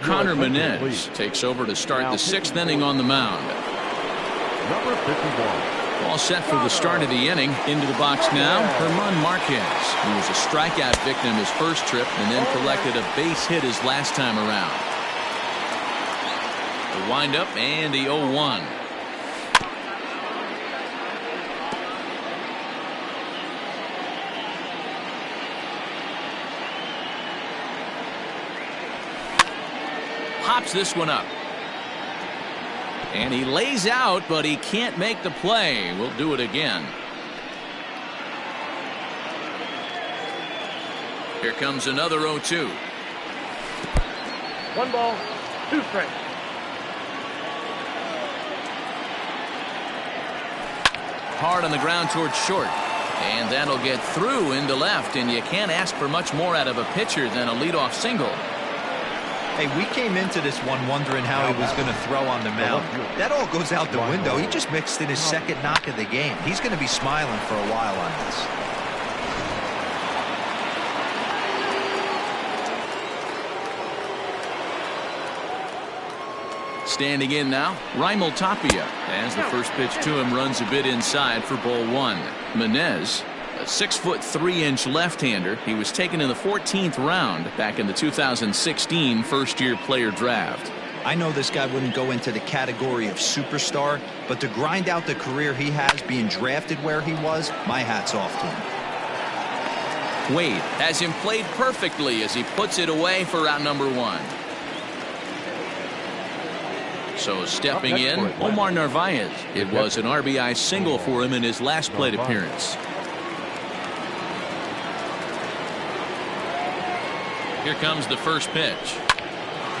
Speaker 1: Connor Menez takes over to start the 6th inning on the mound.
Speaker 7: Number 51.
Speaker 1: All set for the start of the inning. Into the box now, Márquez, who was a strikeout victim his first trip and then collected a base hit his last time around. The windup and the 0-1. Pops this one up. And he lays out, but he can't make the play. We'll do it again. Here comes another 0-2.
Speaker 4: 1 ball, 2 strikes.
Speaker 1: Hard on the ground towards short. And that'll get through into left. And you can't ask for much more out of a pitcher than a leadoff single.
Speaker 3: Hey, we came into this one wondering how he was going to throw on the mound. That all goes out the window. He just mixed in his 2nd knock of the game. He's going to be smiling for a while on this.
Speaker 1: Standing in now, Raimel Tapia, as the first pitch to him runs a bit inside for ball 1. Menez, a 6'3" left-hander. He was taken in the 14th round back in the 2016 first-year player draft.
Speaker 3: I know this guy wouldn't go into the category of superstar, but to grind out the career he has being drafted where he was, my hat's off to him.
Speaker 1: Wade has him played perfectly as he puts it away for out number 1. So stepping in, Omar Naváez. It was an RBI single for him in his last plate appearance. Here comes the first pitch.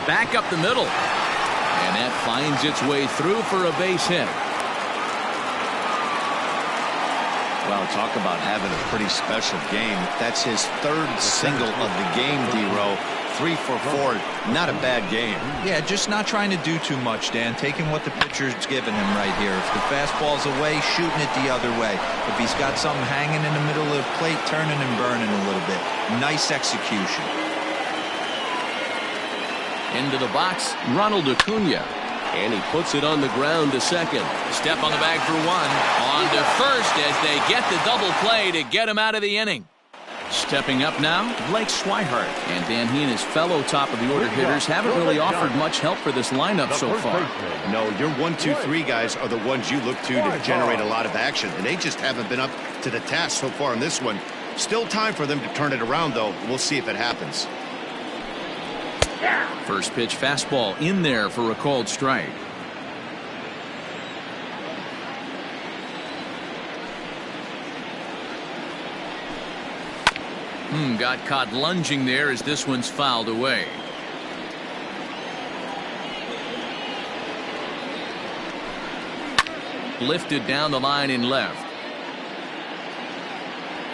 Speaker 1: Back up the middle. And that finds its way through for a base hit.
Speaker 2: Well, talk about having a pretty special game. That's his 3rd single of the game, D-Row. 3 for 4. Not a bad game.
Speaker 3: Yeah, just not trying to do too much, Dan. Taking what the pitcher's giving him right here. If the fastball's away, shooting it the other way. If he's got something hanging in the middle of the plate, turning and burning a little bit. Nice execution.
Speaker 1: Into the box, Ronald Acuna. And he puts it on the ground to second. Step on the bag for 1. On to first as they get the double play to get him out of the inning. Stepping up now, Blake Swihart. And Dan, he and his fellow top-of-the-order hitters haven't really offered much help for this lineup so far.
Speaker 2: No, your 1, 2, 3 guys are the ones you look to generate a lot of action, and they just haven't been up to the task so far in this one. Still time for them to turn it around, though. We'll see if it happens.
Speaker 1: First pitch fastball in there for a called strike. Got caught lunging there as this one's fouled away. Lifted down the line in left.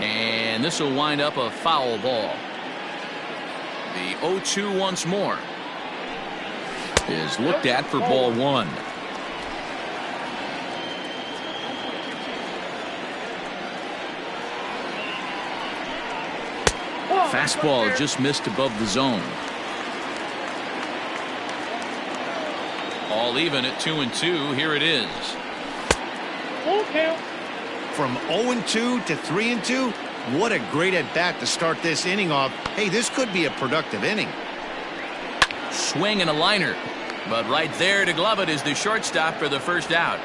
Speaker 1: And this will wind up a foul ball. The 0-2 once more is looked at for ball one. Fastball just missed above the zone. All even at 2-2. Here it is.
Speaker 2: From 0-2 to 3-2. What a great at bat to start this inning off. Hey, this could be a productive inning.
Speaker 1: Swing and a liner, but right there to glove it is the shortstop for the first out.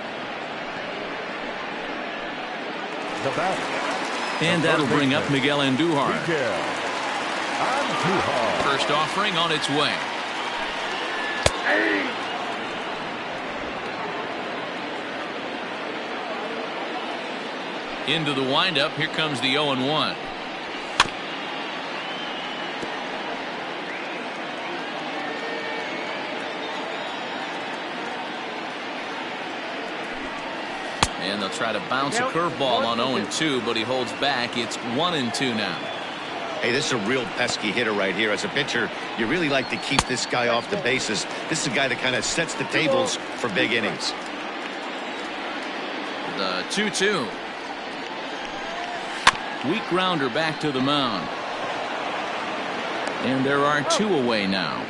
Speaker 1: And that'll bring up Miguel Andujar. First offering on its way. Into the windup. Here comes the 0-1. And they'll try to bounce a curveball on 0-2, but he holds back. It's 1-2 now.
Speaker 2: Hey, this is a real pesky hitter right here. As a pitcher, you really like to keep this guy off the bases. This is a guy that kind of sets the tables for big innings.
Speaker 1: The 2-2. Weak grounder back to the mound. And there are two away now.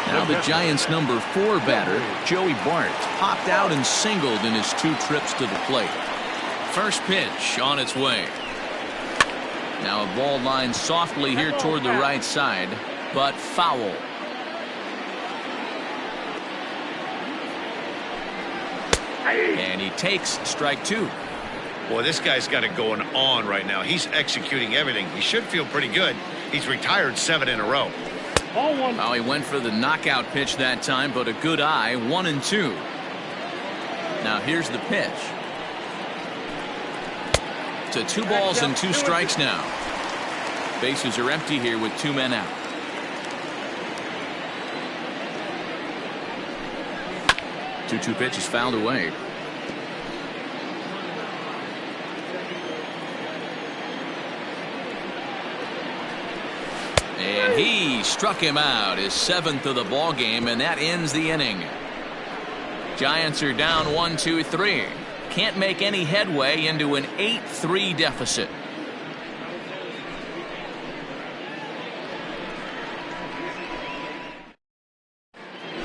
Speaker 1: Now the Giants' number 4 batter, Joey Bart, popped out and singled in his 2 trips to the plate. First pitch on its way. Now a ball lined softly here toward the right side, but foul. And he takes strike 2.
Speaker 2: Boy, this guy's got it going on right now. He's executing everything. He should feel pretty good. He's retired 7 in a row.
Speaker 1: Well, he went for the knockout pitch that time, but a good eye. 1-2. Now here's the pitch. To 2 balls and 2 strikes now. Bases are empty here with 2 men out. Two pitch is fouled away. And he struck him out, his 7th of the ball game, and that ends the inning. Giants are down 1-2-3. Can't make any headway into an 8-3 deficit.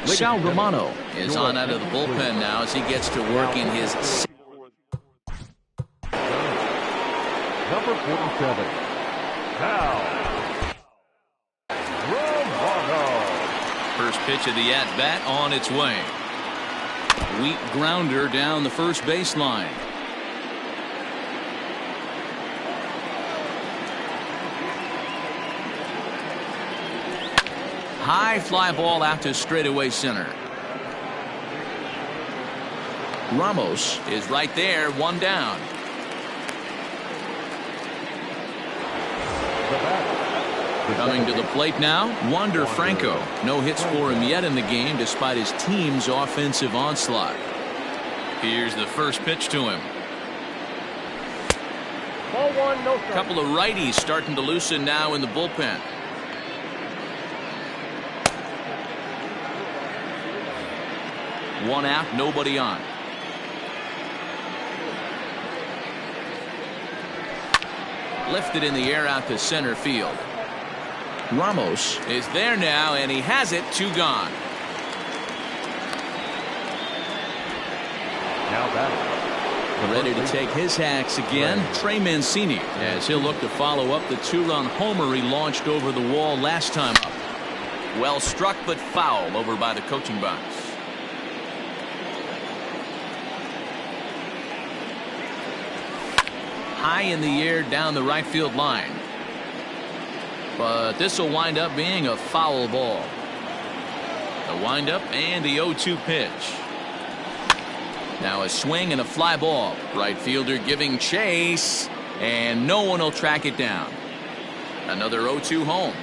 Speaker 1: Sal Romano is on out of the bullpen now as he gets to work in his
Speaker 7: number 47. Romano.
Speaker 1: first pitch of the at-bat on its way. Weak grounder down the first baseline. High fly ball out to straightaway center. Ramos is right there, 1 down. Coming to the plate now, Wander Franco. No hits for him yet in the game despite his team's offensive onslaught. Here's the first pitch to him.
Speaker 4: Ball 1, no strike.
Speaker 1: Couple of righties starting to loosen now in the bullpen. One out, nobody on. Lifted in the air out to center field. Ramos is there now, and he has it. 2 gone.
Speaker 7: Now batting,
Speaker 1: Ready to take his hacks again, Trey Mancini, as he'll look to follow up the two-run homer he launched over the wall last time up. Well struck, but foul over by the coaching box. High in the air down the right field line. But this will wind up being a foul ball. The windup and the 0-2 pitch. Now a swing and a fly ball. Right fielder giving chase, and no one will track it down. Another 0-2 home.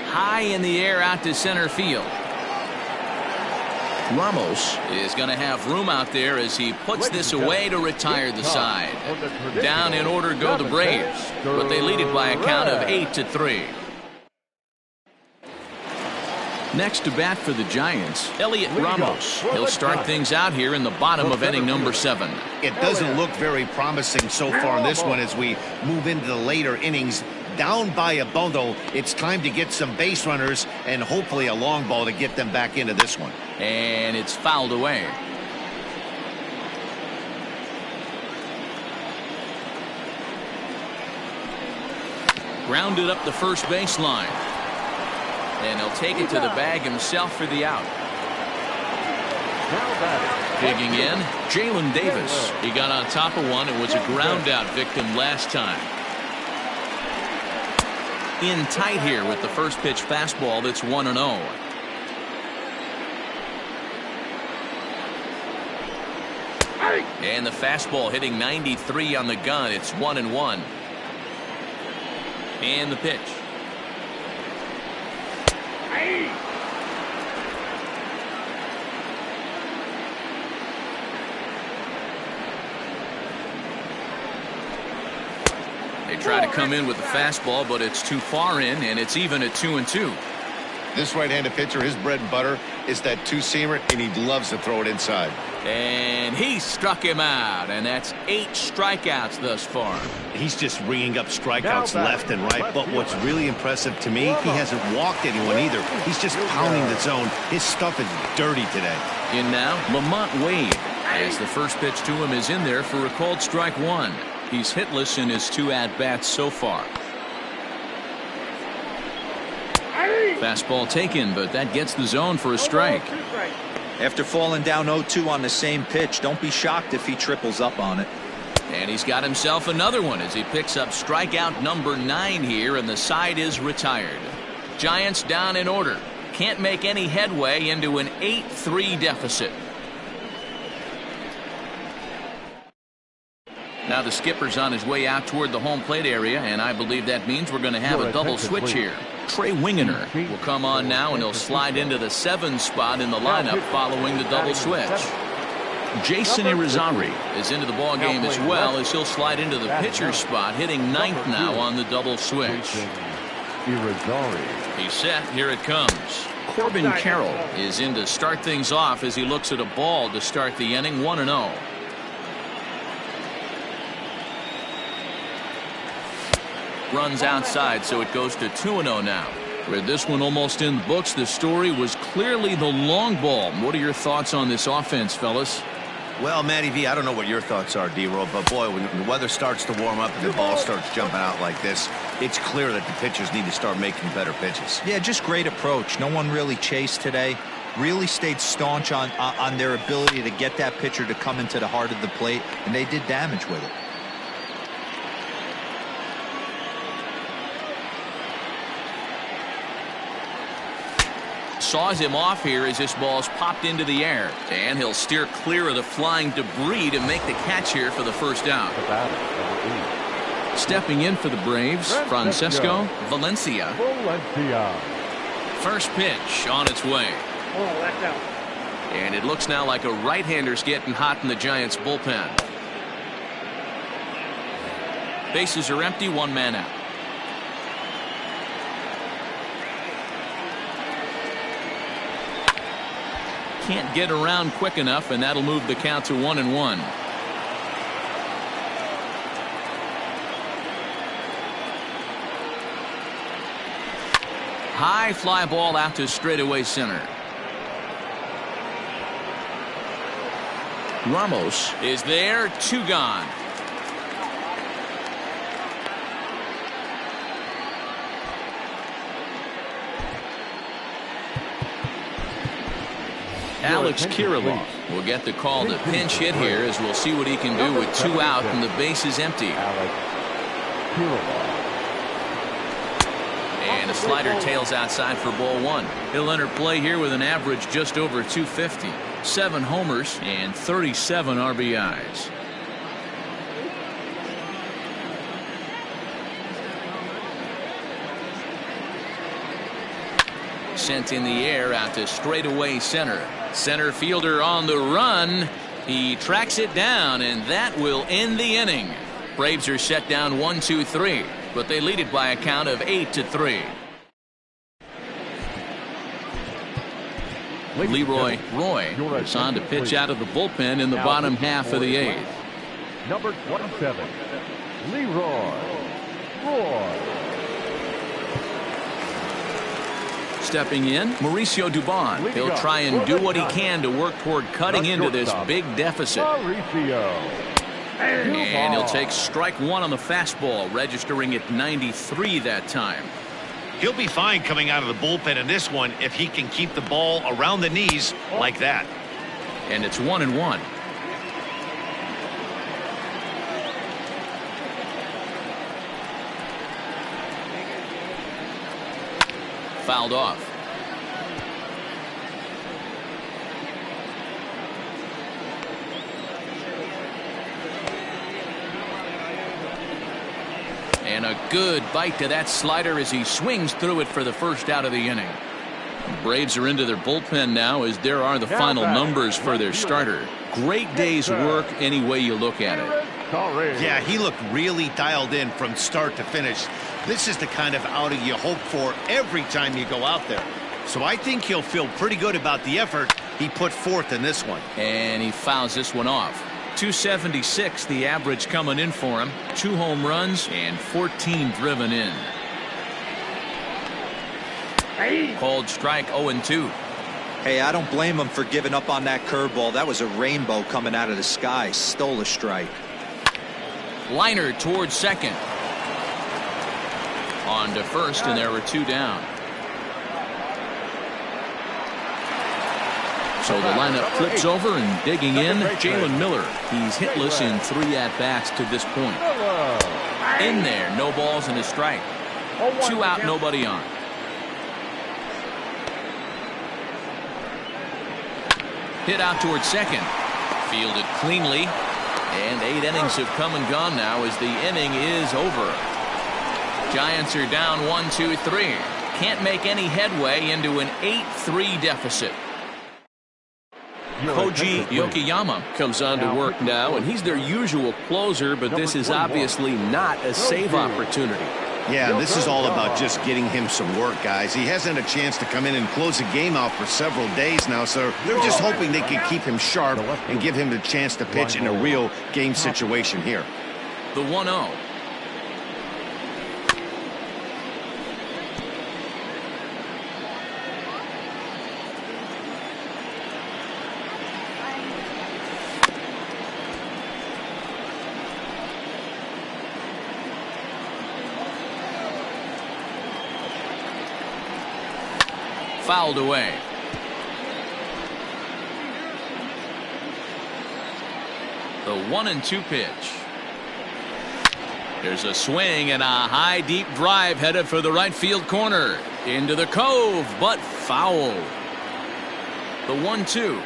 Speaker 1: High in the air out to center field. Ramos is going to have room out there as he puts this away to retire the side. Down in order go the Braves, but they lead it by a count of 8-3. Next to bat for the Giants, Elliot Ramos. He'll start things out here in the bottom of inning number 7.
Speaker 2: It doesn't look very promising so far in this one as we move into the later innings. Down by a bundle, it's time to get some base runners and hopefully a long ball to get them back into this one.
Speaker 1: And it's fouled away. Grounded up the first baseline. And he'll take it to the bag himself for the out. Digging in, Jalen Davis. He got on top of one and was a ground out victim last time. In tight here with the first pitch fastball that's 1-0. And the fastball hitting 93 on the gun. It's 1-1. And the pitch. They try to come in with the fastball, but it's too far in, and it's even at 2-2.
Speaker 2: This right-handed pitcher, his bread and butter is that two-seamer, and he loves to throw it inside.
Speaker 1: And he struck him out, and that's 8 strikeouts thus far.
Speaker 2: He's just ringing up strikeouts left and right, but what's really impressive to me, he hasn't walked anyone either. He's just pounding the zone. His stuff is dirty today.
Speaker 1: In now, Lamont Wade, as the first pitch to him is in there for a called strike 1. He's hitless in his 2 at-bats so far. Fastball taken, but that gets the zone for a strike.
Speaker 3: After falling down 0-2 on the same pitch, don't be shocked if he triples up on it.
Speaker 1: And he's got himself another one as he picks up strikeout number 9 here, and the side is retired. Giants down in order. Can't make any headway into an 8-3 deficit. Now the skipper's on his way out toward the home plate area, and I believe that means we're going to have a double switch here. Trey Wingener will come on now, and he'll slide into the 7 spot in the lineup following the double switch. Jason Irizarry is into the ball game as well, as he'll slide into the pitcher's spot, hitting 9th now on the double switch. He's set. Here it comes. Corbin Carroll is in to start things off as he looks at a ball to start the inning. 1-0. Runs outside, so it goes to 2-0 now. With this one almost in the books, the story was clearly the long ball. What are your thoughts on this offense, fellas?
Speaker 2: Well, Matty V, I don't know what your thoughts are, D-Roll, but boy, when the weather starts to warm up and the ball starts jumping out like this, it's clear that the pitchers need to start making better pitches.
Speaker 3: Yeah, just great approach. No one really chased today. Really stayed staunch on their ability to get that pitcher to come into the heart of the plate, and they did damage with it.
Speaker 1: Saws him off here as this ball's popped into the air, and he'll steer clear of the flying debris to make the catch here for the first out. Stepping in for the Braves, Francesco Valencia. First pitch on its way. And it looks now like a right-hander's getting hot in the Giants bullpen. Bases are empty, 1 man out. Can't get around quick enough, and that'll move the count to 1-1. High fly ball out to straightaway center. Ramos is there, 2 gone. Alex Kirilloff will get the call to pinch hit here, as we'll see what he can do with 2 out and the base is empty. And a slider tails outside for ball 1. He'll enter play here with an average just over 250. 7 homers and 37 RBIs. Sent in the air out to straightaway center. Center fielder on the run. He tracks it down, and that will end the inning. Braves are set down 1-2-3, but they lead it by a count of 8-3. Leroy Roy is on to pitch out of the bullpen in the bottom half of the 8th.
Speaker 7: Number 27, Leroy Roy.
Speaker 1: Stepping in, Mauricio Dubon. He'll try and do what he can to work toward cutting into this big deficit. And he'll take strike 1 on the fastball, registering at 93 that time.
Speaker 2: He'll be fine coming out of the bullpen in this one if he can keep the ball around the knees like that.
Speaker 1: And it's 1-1. Fouled off. And a good bite to that slider as he swings through it for the first out of the inning. Braves are into their bullpen now, as there are the final numbers for their starter. Great day's work any way you look at it.
Speaker 2: Yeah, he looked really dialed in from start to finish. This is the kind of outing you hope for every time you go out there. So I think he'll feel pretty good about the effort he put forth in this one.
Speaker 1: And he fouls this one off. 276 the average coming in for him. 2 home runs and 14 driven in. Called strike 0-2.
Speaker 3: Hey, I don't blame him for giving up on that curveball. That was a rainbow coming out of the sky. Stole a strike.
Speaker 1: Liner towards second. On to first, and there were 2 down. So the lineup flips over, and digging in, Jalen Miller. He's hitless in 3 at-bats to this point. In there, no balls and a strike. 2 out, nobody on. Hit out towards second. Fielded cleanly. And 8 innings have come and gone now as the inning is over. Giants are down 1-2-3. Can't make any headway into an 8-3 deficit.
Speaker 6: Koji Yokoyama comes on to work now, and he's their usual closer, but this is obviously not a save opportunity.
Speaker 2: Yeah, this is all about just getting him some work, guys. He hasn't had a chance to come in and close a game out for several days now, so they're just hoping they can keep him sharp and give him the chance to pitch in a real game situation here.
Speaker 1: The 1-0. Fouled away. The 1-2 pitch. There's a swing and a high deep drive headed for the right field corner. Into the cove, but foul. The 1-2.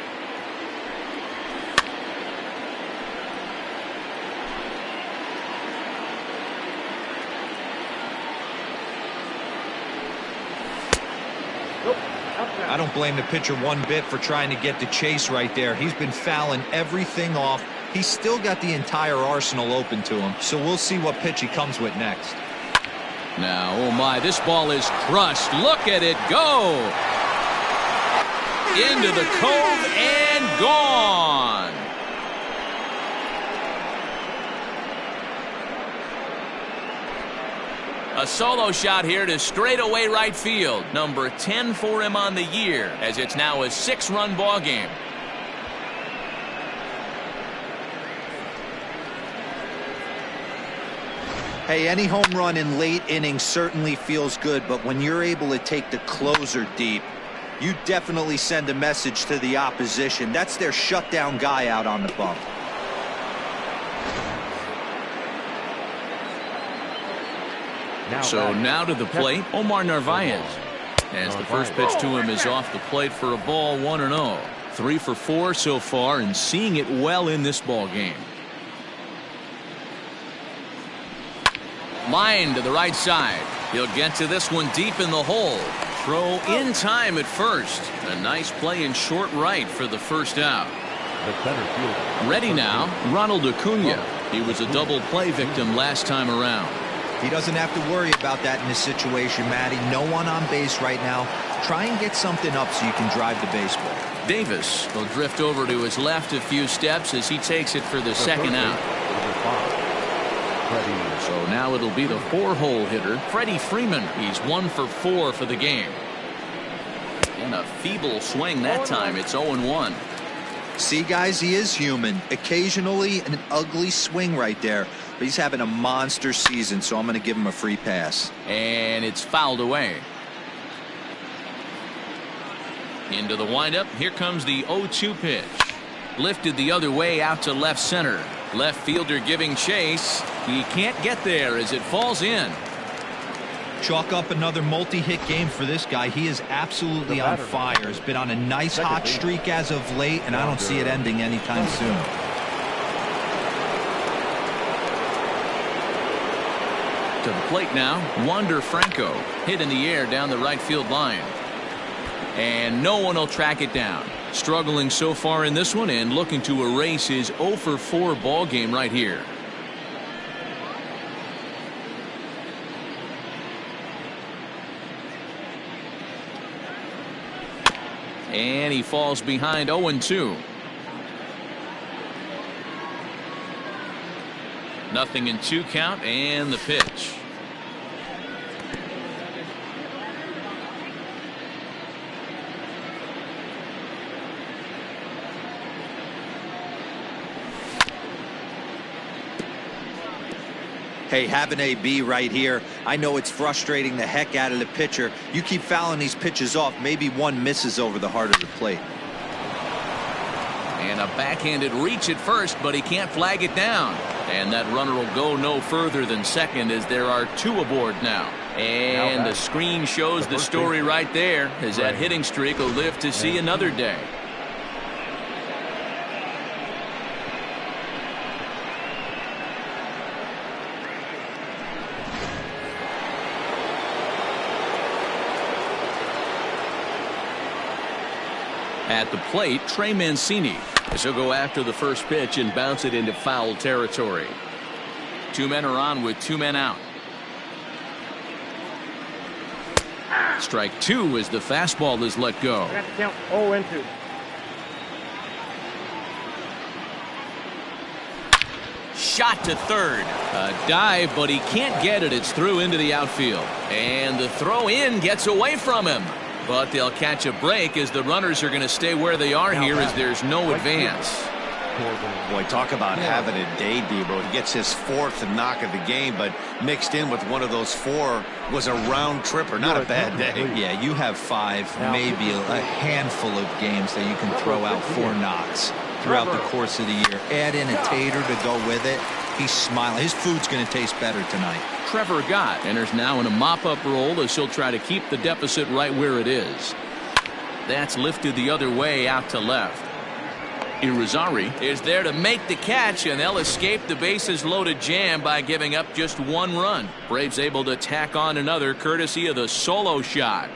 Speaker 3: I don't blame the pitcher one bit for trying to get the chase right there. He's been fouling everything off. He's still got the entire arsenal open to him, so we'll see what pitch he comes with next.
Speaker 1: Now, oh my, this ball is crushed. Look at it go. Into the cove and gone. A solo shot here to straightaway right field. Number 10 for him on the year, as it's now a 6-run ball game.
Speaker 3: Hey, any home run in late innings certainly feels good, but when you're able to take the closer deep, you definitely send a message to the opposition. That's their shutdown guy out on the bump.
Speaker 1: Now to the plate, Omar Naváez. As the first pitch to him is off the plate for a ball, 1-0. 3 for 4 so far, and seeing it well in this ball game. Line to the right side. He'll get to this one deep in the hole. Throw in time at first. A nice play in short right for the first out. Ready now, Ronald Acuna. He was a double play victim last time around.
Speaker 3: He doesn't have to worry about that in this situation, Matty. No one on base right now. Try and get something up so you can drive the baseball.
Speaker 1: Davis will drift over to his left a few steps as he takes it for the second out. So now it'll be the 4-hole hitter, Freddie Freeman. He's 1 for 4 for the game. And a feeble swing that time. It's 0-1.
Speaker 3: See, guys, he is human. Occasionally an ugly swing right there. But he's having a monster season, so I'm going to give him a free pass.
Speaker 1: And it's fouled away. Into the windup. Here comes the 0-2 pitch. Lifted the other way out to left center. Left fielder giving chase. He can't get there as it falls in.
Speaker 3: Chalk up another multi-hit game for this guy. He is absolutely on fire. Has been on a nice hot streak as of late, and I don't see it ending anytime soon.
Speaker 1: To the plate now, Wander Franco. Hit in the air down the right field line. And no one will track it down. Struggling so far in this one and looking to erase his 0 for 4 ball game right here. And he falls behind 0-2. Nothing in 2 count, and the pitch.
Speaker 3: Hey, have an AB right here. I know it's frustrating the heck out of the pitcher. You keep fouling these pitches off, maybe one misses over the heart of the plate.
Speaker 1: And a backhanded reach at first, but he can't flag it down. And that runner will go no further than second as there are 2 aboard now. And the screen shows the story right there as that hitting streak will live to see another day. At the plate, Trey Mancini. As he'll go after the first pitch and bounce it into foul territory. 2 men are on with 2 men out. Strike 2 as the fastball is let go.
Speaker 4: I got to count 0-2.
Speaker 1: Shot to third. A dive, but he can't get it. It's through into the outfield. And the throw in gets away from him. But they'll catch a break as the runners are going to stay where they are here as there's no advance.
Speaker 2: Boy, talk about having a day, Debo. He gets his 4th knock of the game, but mixed in with one of those 4 was a round tripper. Not a bad day.
Speaker 3: Yeah, you have 5, maybe a handful of games that you can throw out 4 knocks throughout the course of the year. Add in a tater to go with it. He's smiling. His food's going to taste better tonight.
Speaker 1: Trevor Gott enters now in a mop-up role as he'll try to keep the deficit right where it is. That's lifted the other way out to left. Irizarry is there to make the catch, and they'll escape the bases loaded jam by giving up just 1 run. Braves able to tack on another courtesy of the solo shot.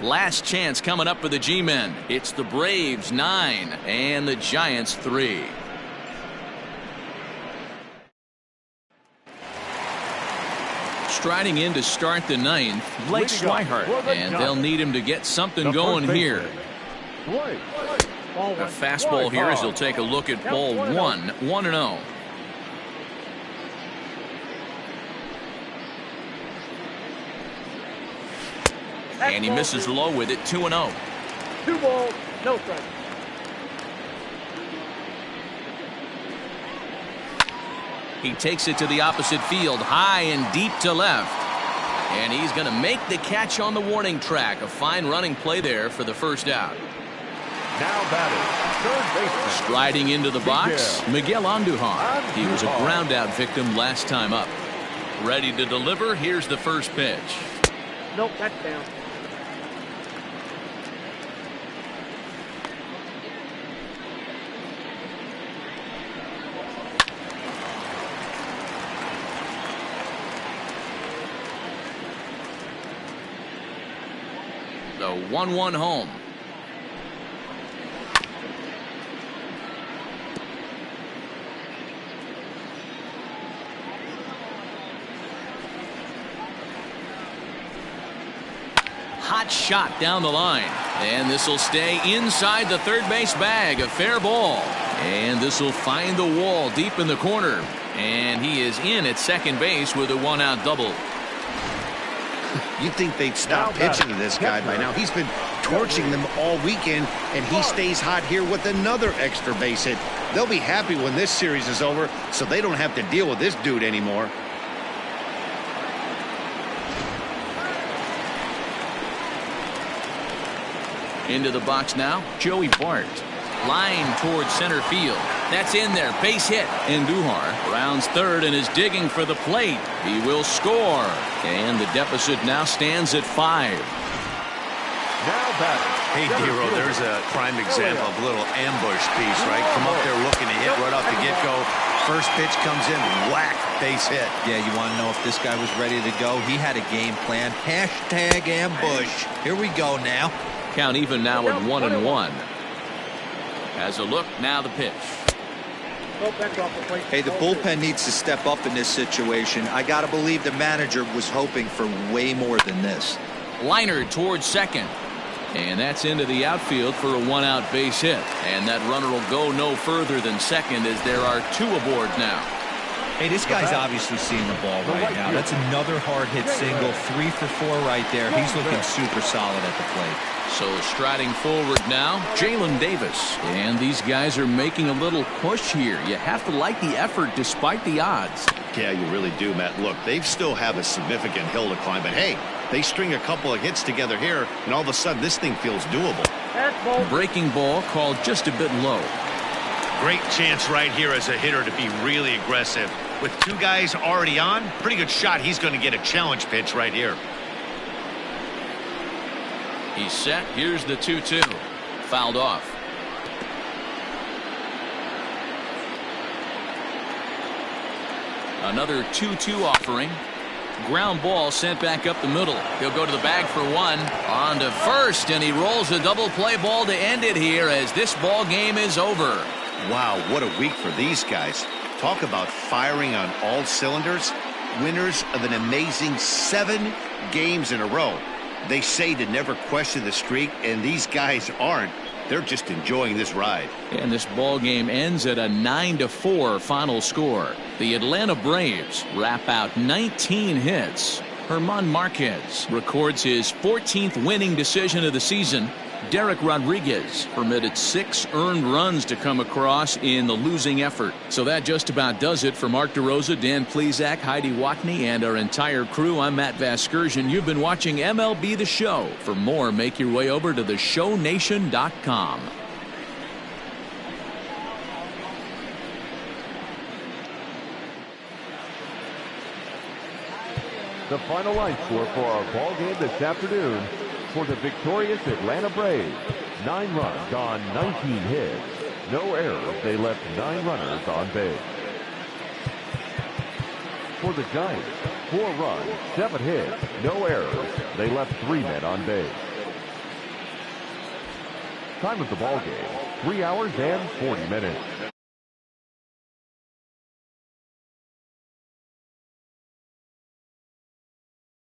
Speaker 1: Last chance coming up for the G-men. It's the Braves 9 and the Giants 3. Striding in to start the 9th, Blake Swihart, and they'll need him to get something going here. A fastball here as he'll take a look at ball 1, 1-0. And he misses low with it, 2-0.
Speaker 4: 2 balls, no strikes.
Speaker 1: He takes it to the opposite field, high and deep to left. And he's going to make the catch on the warning track. A fine running play there for the first out.
Speaker 7: Now batting, third baseman.
Speaker 1: Striding into the box, Miguel Andujar. He was a ground out victim last time up. Ready to deliver. Here's the first pitch.
Speaker 4: Nope, that's down.
Speaker 1: The 1-1 home. Hot shot down the line. And this will stay inside the third base bag. A fair ball. And this will find the wall deep in the corner. And he is in at second base with a one-out double.
Speaker 2: You'd think they'd stop pitching to this guy by now. He's been torching them all weekend, and he stays hot here with another extra base hit. They'll be happy when this series is over, so they don't have to deal with this dude anymore.
Speaker 1: Into the box now, Joey Bart. Line towards center field. That's in there. Base hit. Andujar rounds third and is digging for the plate. He will score. And the deficit now stands at 5.
Speaker 7: Now batting.
Speaker 2: Hey, Dero, there's a prime example of a little ambush piece, right? Come up there looking to hit right off the get-go. First pitch comes in, whack, base hit.
Speaker 3: Yeah, you want to know if this guy was ready to go? He had a game plan. Hashtag ambush. Here we go now.
Speaker 1: Count even now at 1-1. As a look, now the pitch.
Speaker 3: Hey, the bullpen needs to step up in this situation. I got to believe the manager was hoping for way more than this.
Speaker 1: Liner towards second. And that's into the outfield for a one-out base hit. And that runner will go no further than second as there are 2 aboard now.
Speaker 3: Hey, this guy's obviously seeing the ball right now. That's another hard hit single. 3 for 4 right there. He's looking super solid at the plate.
Speaker 1: So striding forward now, Jalen Davis. And these guys are making a little push here. You have to like the effort despite the odds.
Speaker 2: Yeah, you really do, Matt. Look, they still have a significant hill to climb, but hey, they string a couple of hits together here, and all of a sudden this thing feels doable.
Speaker 1: Breaking ball called just a bit low.
Speaker 2: Great chance right here as a hitter to be really aggressive. With 2 guys already on, pretty good shot. He's going to get a challenge pitch right here.
Speaker 1: He's set. Here's the 2-2. Fouled off. Another 2-2 offering. Ground ball sent back up the middle. He'll go to the bag for 1. On to first, and he rolls a double play ball to end it here as this ball game is over.
Speaker 2: Wow, what a week for these guys. Talk about firing on all cylinders. Winners of an amazing 7 games in a row. They say to never question the streak, and these guys aren't. They're just enjoying this ride.
Speaker 1: And this ball game ends at a 9-4 final score. The Atlanta Braves wrap out 19 hits. Márquez records his 14th winning decision of the season. Dereck Rodríguez permitted 6 earned runs to come across in the losing effort. So that just about does it for Mark DeRosa, Dan Plesac, Heidi Watney, and our entire crew. I'm Matt Vasgersian. You've been watching MLB The Show. For more, make your way over to theshownation.com.
Speaker 7: The final line score for our ball game this afternoon. For the victorious Atlanta Braves, 9 runs on 19 hits. No errors. They left 9 runners on base. For the Giants, 4 runs, 7 hits. No errors. They left 3 men on base. Time of the ball game, 3 hours and 40 minutes.